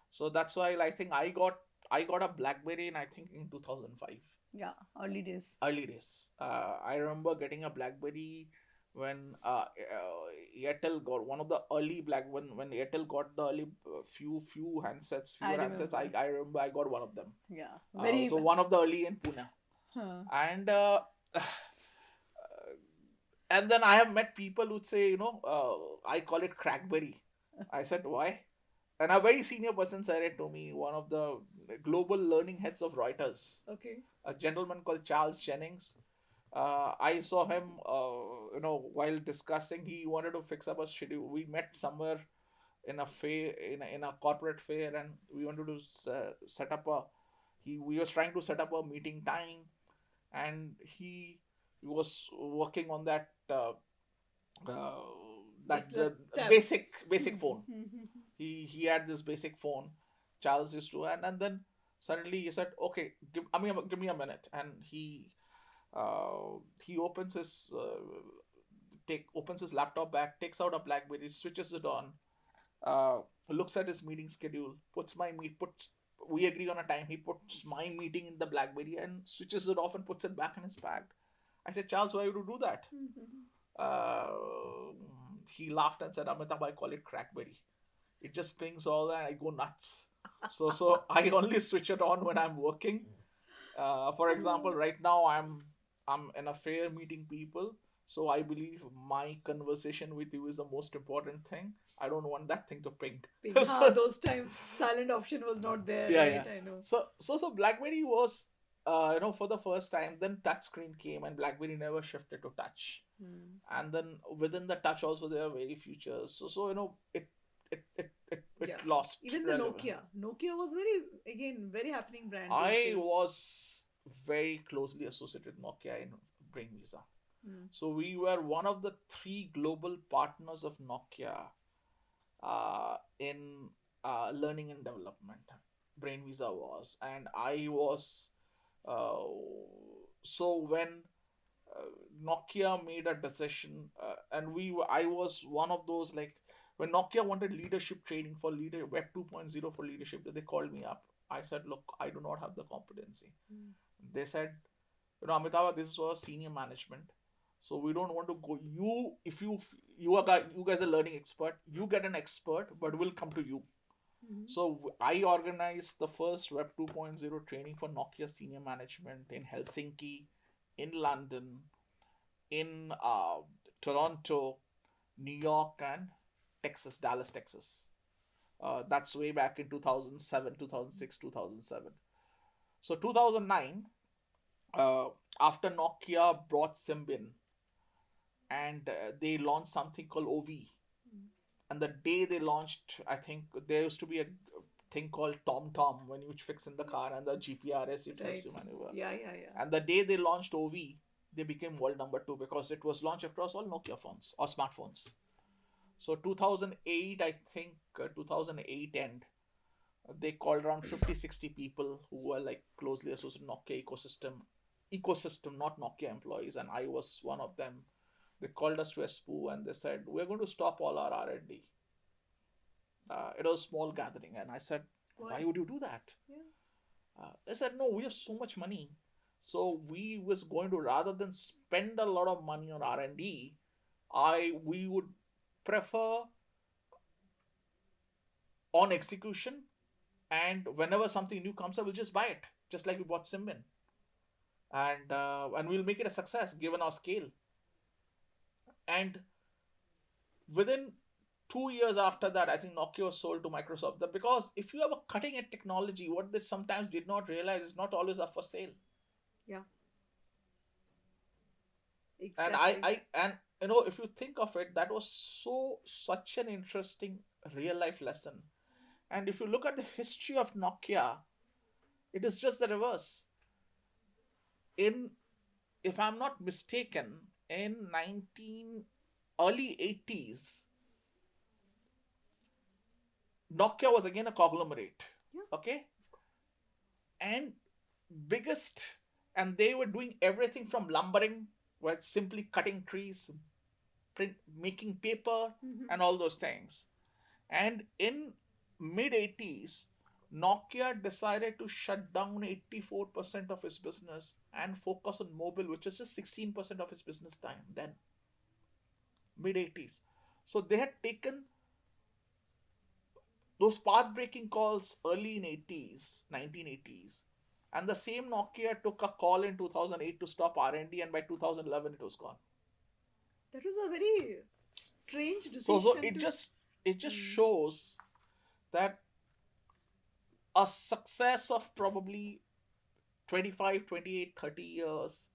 so that's why I think I got a BlackBerry in, I think, in 2005, Yeah, early days. early days. I remember getting a BlackBerry when Airtel got one of the early when Airtel got the early I fewer handsets. remember. I remember I got one of them. Yeah, very. So one of the early in Pune, Huh. and and then I have met people who'd say, I call it crackberry. I said, why? And a very senior person said it to me, one of the global learning heads of Reuters, Okay. a gentleman called Charles Jennings. I saw him, while discussing, he wanted to fix up a schedule. We met somewhere in a fair, in a corporate fair, and we wanted to set up a. We was trying to set up a meeting time, and he was working on that uh, Like that the the tab. basic phone. He had this basic phone. Charles used to, and then suddenly he said, "Okay, give me a minute," and he opens his laptop bag, takes out a BlackBerry, switches it on, uh, looks at his meeting schedule, puts we agree on a time. He puts my meeting in the BlackBerry and switches it off and puts it back in his bag. I said, Charles, why would you do that? Uh, he laughed and said, Amitabh, I call it crackberry. It just pings all that and I go nuts. So I only switch it on when I'm working. For example, right now I'm in a fair meeting people, so I believe my conversation with you is the most important thing. I don't want that thing to ping. Ping. Ah, So, those time silent option was not there, yeah, right? yeah. I know. So BlackBerry was, for the first time. Then touchscreen came, and BlackBerry never shifted to touch. Hmm. And then within the touch also there are very features. So it Yeah. lost Even the relevance. Nokia. Nokia was very happening brand those I days. was very closely associated with Nokia in Brain Visa. Hmm. So we were one of the three global partners of Nokia in learning and development. Brain Visa was, and I was. Uh, so when Nokia made a decision, and I was one of those, like, when Nokia wanted leadership training for Web 2.0 for leadership, they called me up. I said, look, I do not have the competency. Hmm. They said, Amitava, this was senior management, so we don't want to go. You guys are learning expert. You get an expert, but we'll come to you. Mhm. So I organized the first Web 2.0 training for Nokia senior management in Helsinki, in London, in Toronto, New York, and Dallas, Texas. That's way back in 2007, 2006, 2007. So 2009, uh, after Nokia brought Symbian, and they launched something called OV. And the day they launched, I think there used to be a thing called Tom Tom when you fix in the car, and the GPRS, it helps Right. you maneuver. Yeah, yeah, yeah. And the day they launched OV, they became world number two because it was launched across all Nokia phones or smartphones. So 2008, I think 2008 end, they called around 50, 60 people who were like closely associated Nokia ecosystem, not Nokia employees, and I was one of them. They called us to Espoo and they said, we're going to stop all our R&D. It was a small gathering, and I said, why Why? would you do that? Yeah. They said, no, we have so much money, so we was going to, rather than spend a lot of money on R&D, we would prefer on execution, and whenever something new comes up, we'll just buy it, just like we bought Symbian, and we'll make it a success given our scale. And within 2 years after that, I think Nokia was sold to Microsoft. Because if you have a cutting edge technology, what they sometimes did not realize is not always up for sale. Yeah. And Exactly. and if you think of it, that was such an interesting real life lesson. And if you look at the history of Nokia, it is just the reverse. In If I'm not mistaken, in 19 early 80s, Nokia was again a conglomerate. Yeah. Okay, and biggest, and they were doing everything from lumbering, where simply cutting trees, making paper, Mhm. and all those things. And in mid 80s, Nokia decided to shut down 84% of its business and focus on mobile, which is just 16% of its business time then. mid 80s. So they had taken those path breaking calls early in 80s, 1980s, and the same Nokia took a call in 2008 to stop R&D, and by 2011 it was gone. That was a very strange So decision it to. just Mm, shows that a success of probably 25, 28, 30 years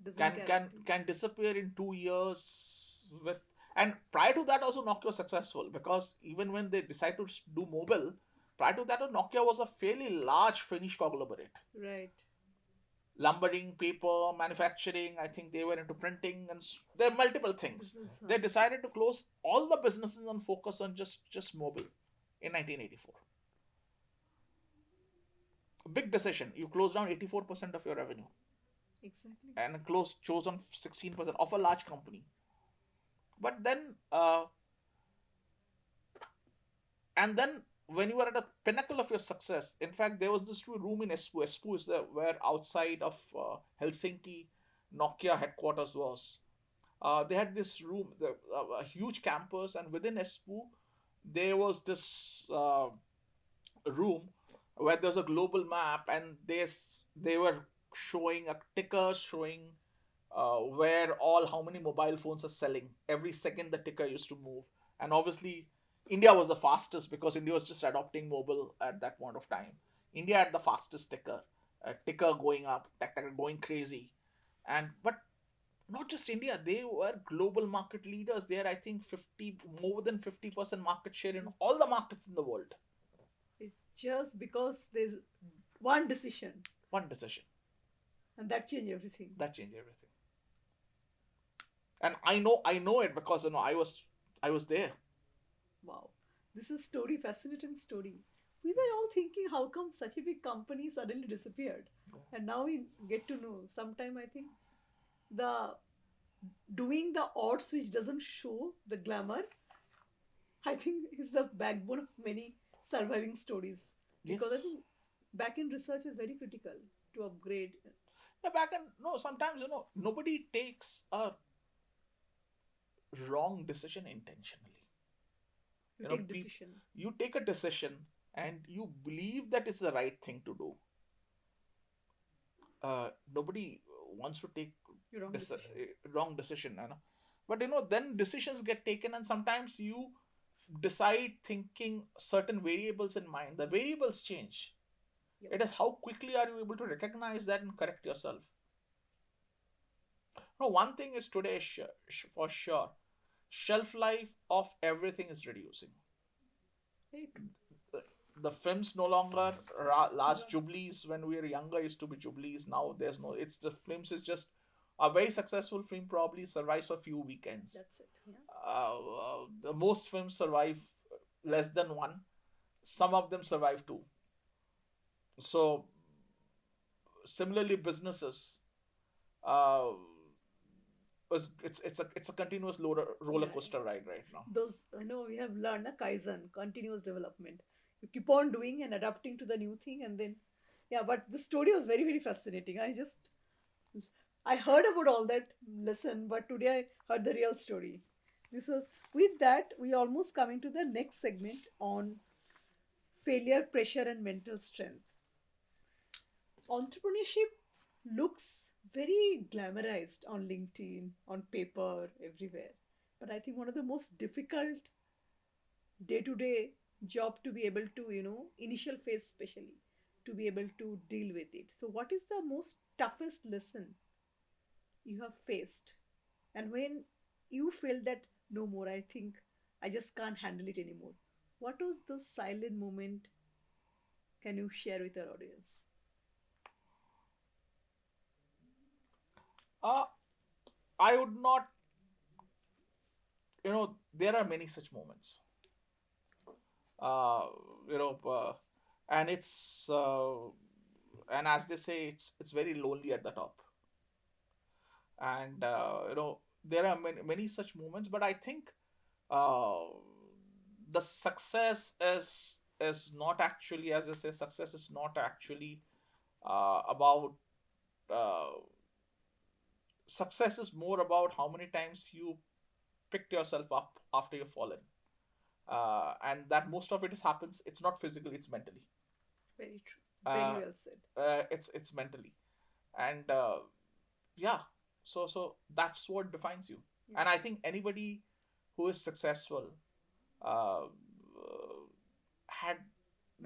doesn't can guarantee. can disappear in 2 years with. And prior to that also Nokia was successful, because even when they decided to do mobile, prior to that Nokia was a fairly large Finnish conglomerate. Right. Lumbering, paper, manufacturing. I think they were into printing, and there are multiple things. Business. They decided to close all the businesses and focus on just mobile in 1984. A big decision. You close down 84% of your revenue Exactly. and chose on 16% of a large company. But then, and then when you are at the pinnacle of your success, in fact, there was this room in Espoo. Espoo is where outside of Helsinki, Nokia headquarters was. They had this room, a huge campus, and within Espoo, there was this room where there's a global map, and they were showing a ticker showing where all how many mobile phones are selling every second. The ticker used to move, and obviously India was the fastest because India was just adopting mobile at that point of time. India had the fastest ticker going up, ticker going crazy. And but not just India, they were global market leaders. They had, I think, 50 more than 50% market share in all the markets in the world. It's just because there's one decision, One decision and that changed everything. that changed everything. And I know it because I was there. Wow. This is story, fascinating story. We were all thinking, how come such a big company suddenly disappeared? And now we get to know. Sometime I think the doing the odds which doesn't show the glamour, I think is the backbone of many surviving stories. Because I Yes. think back end research is very critical to upgrade. Yeah, back and no, sometimes nobody takes a wrong decision intentionally. You You know, take decision. you take a decision and you believe that it's the right thing to do. Nobody wants to take Your wrong this decision. wrong decision, but then decisions get taken, and sometimes you decide thinking certain variables in mind. The variables change. Yep. It is how quickly are you able to recognize that and correct yourself. No, one thing is today for sure, shelf life of everything is reducing. Very true. The films no longer last. Jubilees when we were younger used to be jubilees. Now there's no. It's the films is just a very successful film probably survives for a few weekends. That's it. Yeah. The most films survive less than one. Some of them survive two. So similarly, businesses. Uh, it's a continuous roller Yeah, coaster ride right now. those, I know we have learned a kaizen, continuous development. You keep on doing and adapting to the new thing, and then yeah. But the story was very fascinating. I heard about all that lesson, but today I heard the real story. This was with that we almost coming to the next segment on failure, pressure, and mental strength. Entrepreneurship looks very glamorized on LinkedIn, on paper, everywhere. But I think one of the most difficult day to day job to be able to, initial phase especially, to be able to deal with it. So, what is the most toughest lesson you have faced? And when you feel that no more, I think I just can't handle it anymore. What was the silent moment? Can you share with our audience? Uh, I would not. There are many such moments. Uh, you know, and and as they say, it's very lonely at the top. And there are many such moments. But I think uh, the success is not actually, as they say, success is not actually about. Uh, Success is more about how many times you picked yourself up after you've fallen. And that most of it is happens, it's not physically, it's mentally. Very true. Very uh, well said. it's mentally. And yeah, so that's what defines you. Yeah. And I think anybody who is successful uh, had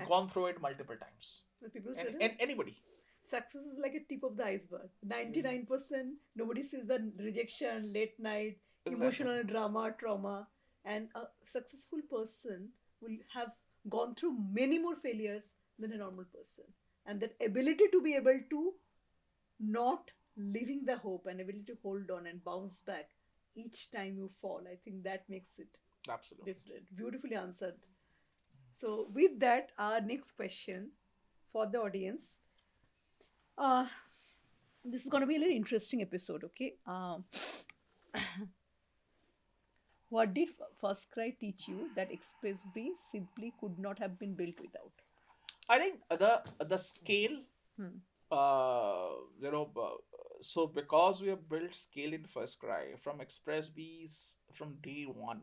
gone Max. through it multiple times. When people And, said it, and anybody. success is like a tip of the iceberg. 99% nobody sees the rejection, late night, Exactly. emotional drama, trauma. And a successful person will have gone through many more failures than a normal person. And that ability to be able to not leaving the hope and ability to hold on and bounce back each time you fall, I think that makes it Absolutely. different. Beautifully answered. So, with that, our next question for the audience. Uh, this is going to be a little interesting episode, okay? What did FirstCry teach you that Xpressbees simply could not have been built without? I think the scale, Hmm. you know, so because we have built scale in FirstCry from Xpressbees from day one,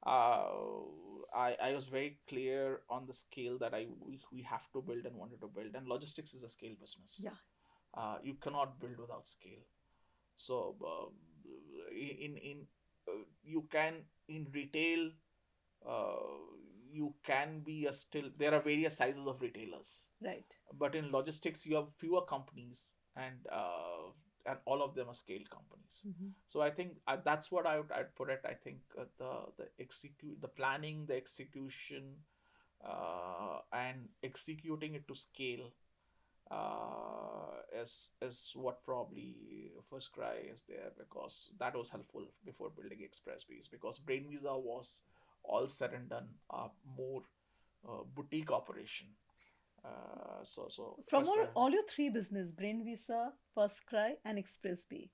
I was very clear on the scale that we have to build and wanted to build. And logistics is a scale business. Yeah, You cannot build without scale. So in you can in retail, uh, you can be a still, there are various sizes of retailers, right. but in logistics you have fewer companies, and all of them are scaled companies. Mhm. So I think that's what I'd put it. I think the planning, the execution, and executing it to scale is what probably FirstCry is there, because that was helpful before building Xpressbees, because Brain Visa was all said and done more boutique operation. So From FirstCry. all your three business, Brain Visa, FirstCry, and Xpressbee,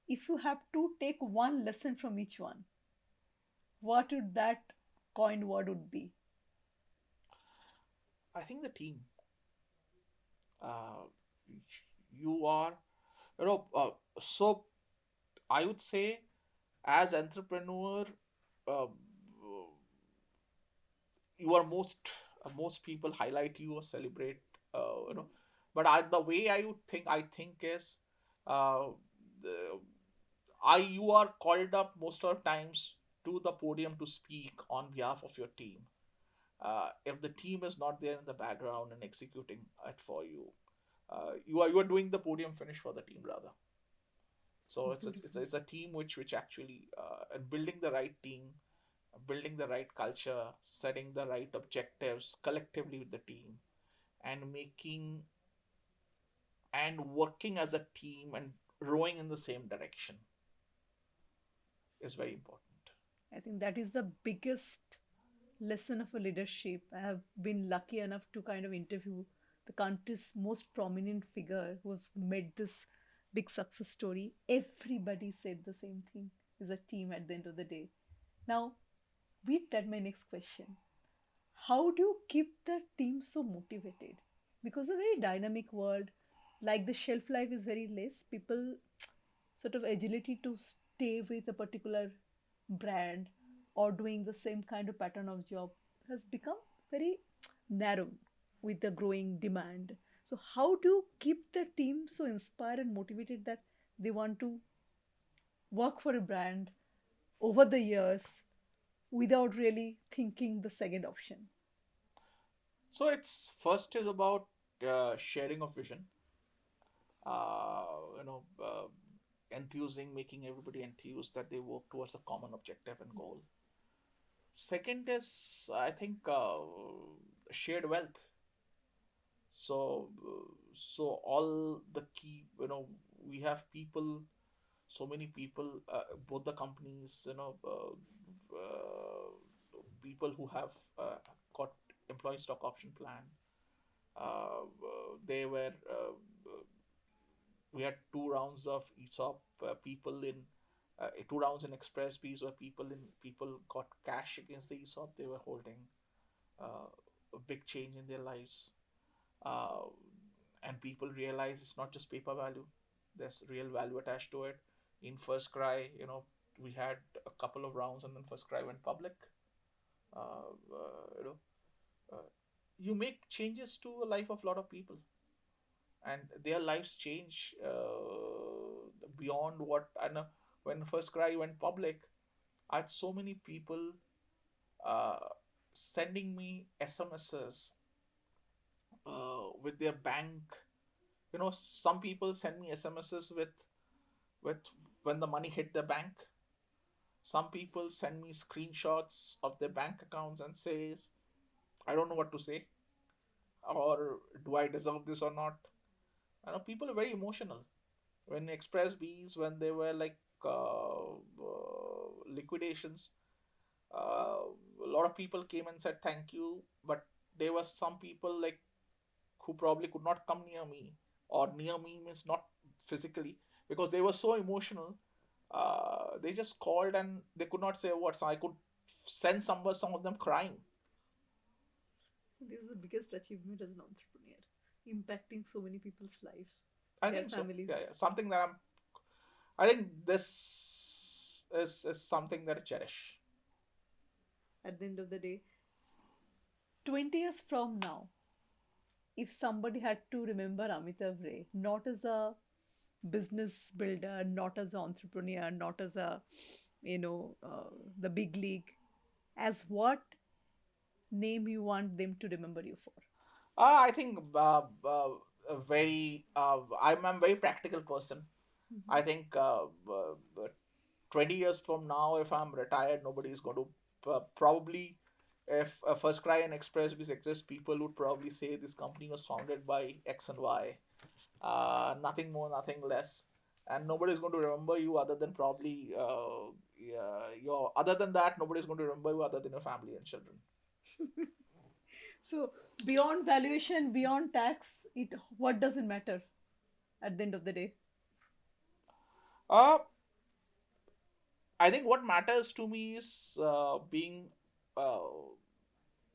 if you have to take one lesson from each one, what would that coined word would be? I think the team. Uh, you are, you know, so I would say as entrepreneur, uh, you are most people highlight you or celebrate, but the way I think is, uh, the, I you are called up most of the times to the podium to speak on behalf of your team. If the team is not there in the background and executing it for you, you are doing the podium finish for the team rather. So Beautiful. it's a team which actually, and building the right team, building the right culture, setting the right objectives collectively with the team, and making and working as a team and rowing in the same direction is very important. I think that is the biggest lesson of a leadership. I have been lucky enough to kind of interview the country's most prominent figure who have made this big success story. Everybody said the same thing, is a team at the end of the day. Now, with that, my next question: how do you keep the team so motivated? Because a very dynamic world, like the shelf life is very less, people sort of agility to stay with a particular brand or doing the same kind of pattern of job has become very narrow with the growing demand. So how do you keep the team so inspired and motivated that they want to work for a brand over the years without really thinking the second option? So it's first is about sharing of vision, enthusing, making everybody enthused that they work towards a common objective and goal. Second is, I think, shared wealth. So all the key, we have people, so many people, both the companies, people who have got employee stock option plan. They were We had 2 rounds of ESOP, people in 2 rounds in Xpressbees, where people got cash against the ESOP they were holding. uh, a big change in their lives, uh, and people realize it's not just paper value. There's real value attached to it. In FirstCry, we had a couple of rounds, and then FirstCry went public. Uh, uh, you know, uh, you make changes to the life of a lot of people, and their lives change beyond what I know. When FirstCry went public, I had so many people uh, sending me SMSs with their bank. Some people send me SMSs with when the money hit their bank. Some people send me screenshots of their bank accounts and says, I don't know what to say, or do I deserve this or not. People are very emotional. When Xpressbees, when they were like liquidations, a lot of people came and said thank you, but there were some people like who probably could not come near me, or near me means not physically, because they were so emotional. They just called and they could not say a word, so I could send some of them crying. This is the biggest achievement as an entrepreneur, impacting so many people's life, I their think so. families. Yeah, yeah. Something that I think this is something that I cherish. At the end of the day, 20 years from now, if somebody had to remember Amitav Ray, not as a business builder, not as an entrepreneur, not as a, the big league, as what name you want them to remember you for? I think a very I'm a very practical person. I Mhm. think 20 years from now, if I'm retired, nobody is going to probably, if FirstCry and Xpressbees exist, people would probably say this company was founded by X and Y. Nothing more, nothing less. And nobody's going to remember you other than probably yeah, your. Other than that, nobody's going to remember you other than your family and children. So beyond valuation, beyond tax, it what does it matter at the end of the day? Uh, I think what matters to me is being uh,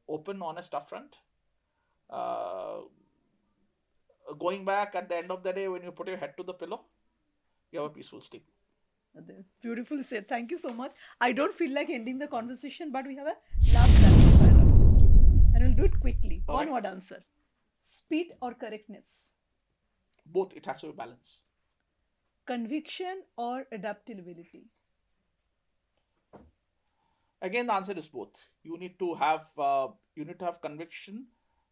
open, honest, upfront. Uh, Going back at the end of the day, when you put your head to the pillow, you have a peaceful sleep. Beautifully said. Thank you so much. I don't feel like ending the conversation, but we have a last rapid fire round. And we'll do it quickly. All One right. word answer. Speed or correctness? Both, it has to be balance. Conviction or adaptability? Again, the answer is both. You need to have conviction,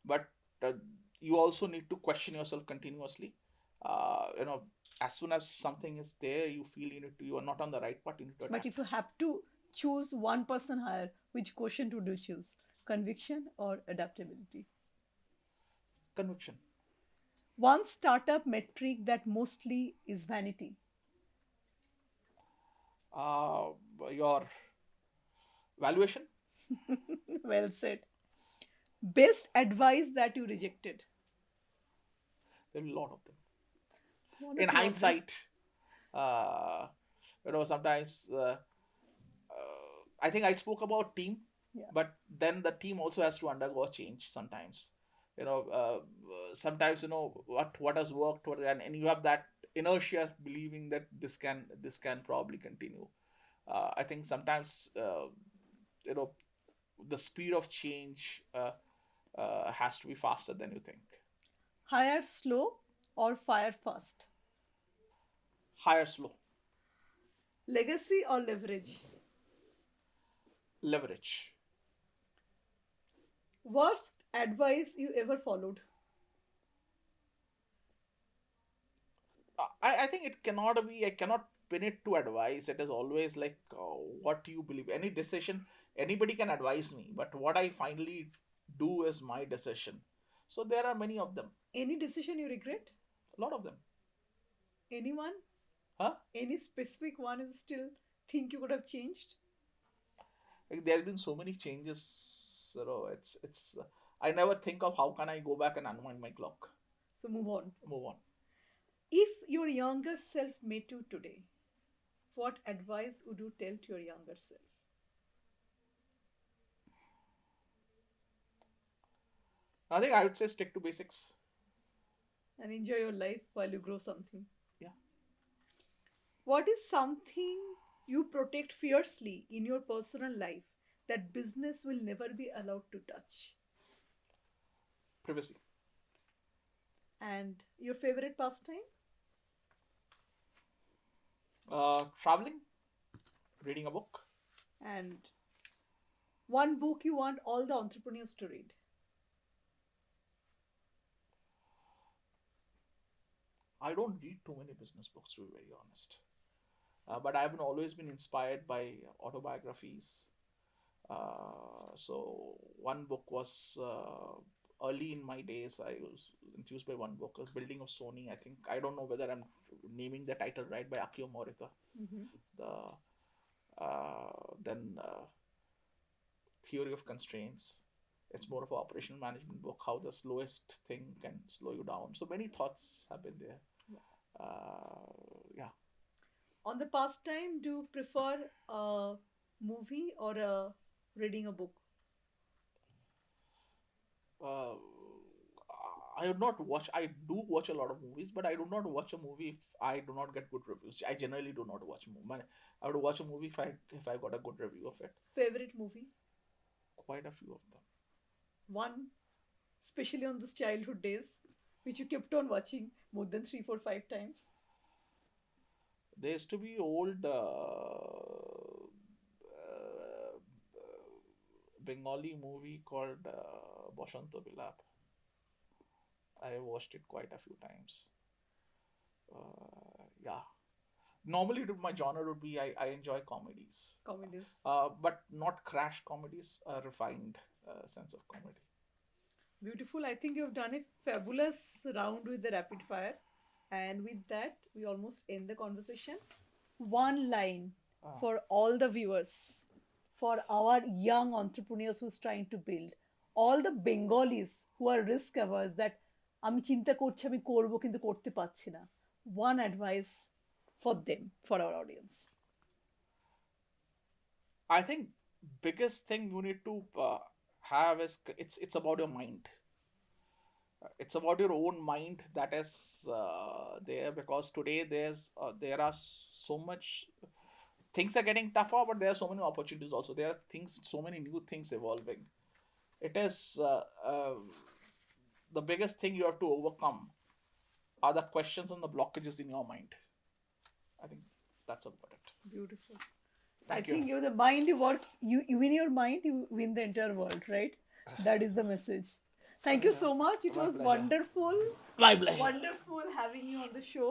but uh, you also need to question yourself continuously. You know, as soon as something is there, you feel you are not on the right path. You need to But if adapt. you have to choose one person higher, which quotient would you choose? Conviction or adaptability? Conviction. One startup metric that mostly is vanity. Uh, your valuation. Well said. Best advice that you rejected. There will be a lot of them. One or In two of them. hindsight, uh, sometimes I think I spoke about team, Yeah. but then the team also has to undergo a change sometimes. Sometimes what has worked, and you have that inertia believing that this can probably continue. I think sometimes you know the speed of change has to be faster than you think. Hire slow or fire fast. Hire slow, Legacy or leverage. leverage. Worst advice you ever followed. I think it cannot be. I cannot pin it to advice. It is always like what you believe. Any decision, anybody can advise me, but what I finally do is my decision. So there are many of them, Any decision you regret? a lot of them. Anyone? Huh? Any specific one you still think you could have changed? Like, there have been so many changes. It's. I never think of how can I go back and unwind my clock. So move on. Move on. If your younger self met you today, what advice would you tell to your younger self? I think I would say stick to basics. And enjoy your life while you grow something. Yeah. What is something you protect fiercely in your personal life that business will never be allowed to touch? Privacy. And your favorite pastime? Traveling, reading a book. And one book you want all the entrepreneurs to read? I don't read too many business books, to be very honest. But I've always been inspired by autobiographies. So one book was early in my days. I was enthused by one book, was Building of Sony. I think I don't know whether I'm naming the title right, by Akio Morita. Mm-hmm. Then Theory of Constraints. It's more of an operational management book. How the slowest thing can slow you down. So many thoughts have been there. Yeah. On the pastime, do you prefer a movie or reading a book? uh, I do not watch. I do watch a lot of movies, but I do not watch a movie if I do not get good reviews. I generally do not watch a movie. I would watch a movie if I got a good review of it. Favorite movie? Quite a few of them. One, especially on those childhood days, which you kept on watching more than 3, 4, 5 times. There used to be old Bengali movie called Boshanto Bilap. I watched it quite a few times. Yeah. Normally, my genre would be I enjoy comedies, Comedies. but not crash comedies, a refined sense of comedy. Beautiful. I think you've done a fabulous round with the rapid fire. And with that, we almost end the conversation. One line for all the viewers, for our young entrepreneurs who's trying to build, all the Bengalis who are risk averse that আমি চিন্তা করছি আমি করবো কিন্তু করতে পারছি না. One advice for them, for our audience. I think biggest thing you need to have is it's about your mind. It's about your own mind that is there, because today there are so much things are getting tougher, but there are so many opportunities also. There are things, so many new things evolving. It is the biggest thing you have to overcome are the questions and the blockages in your mind. I think that's about it. Beautiful. Thank I think you. you're the mind you work, you win your mind, you win the entire world, right? That is the message. Thank you so much. It My was pleasure. wonderful. My pleasure. Wonderful having you on the show.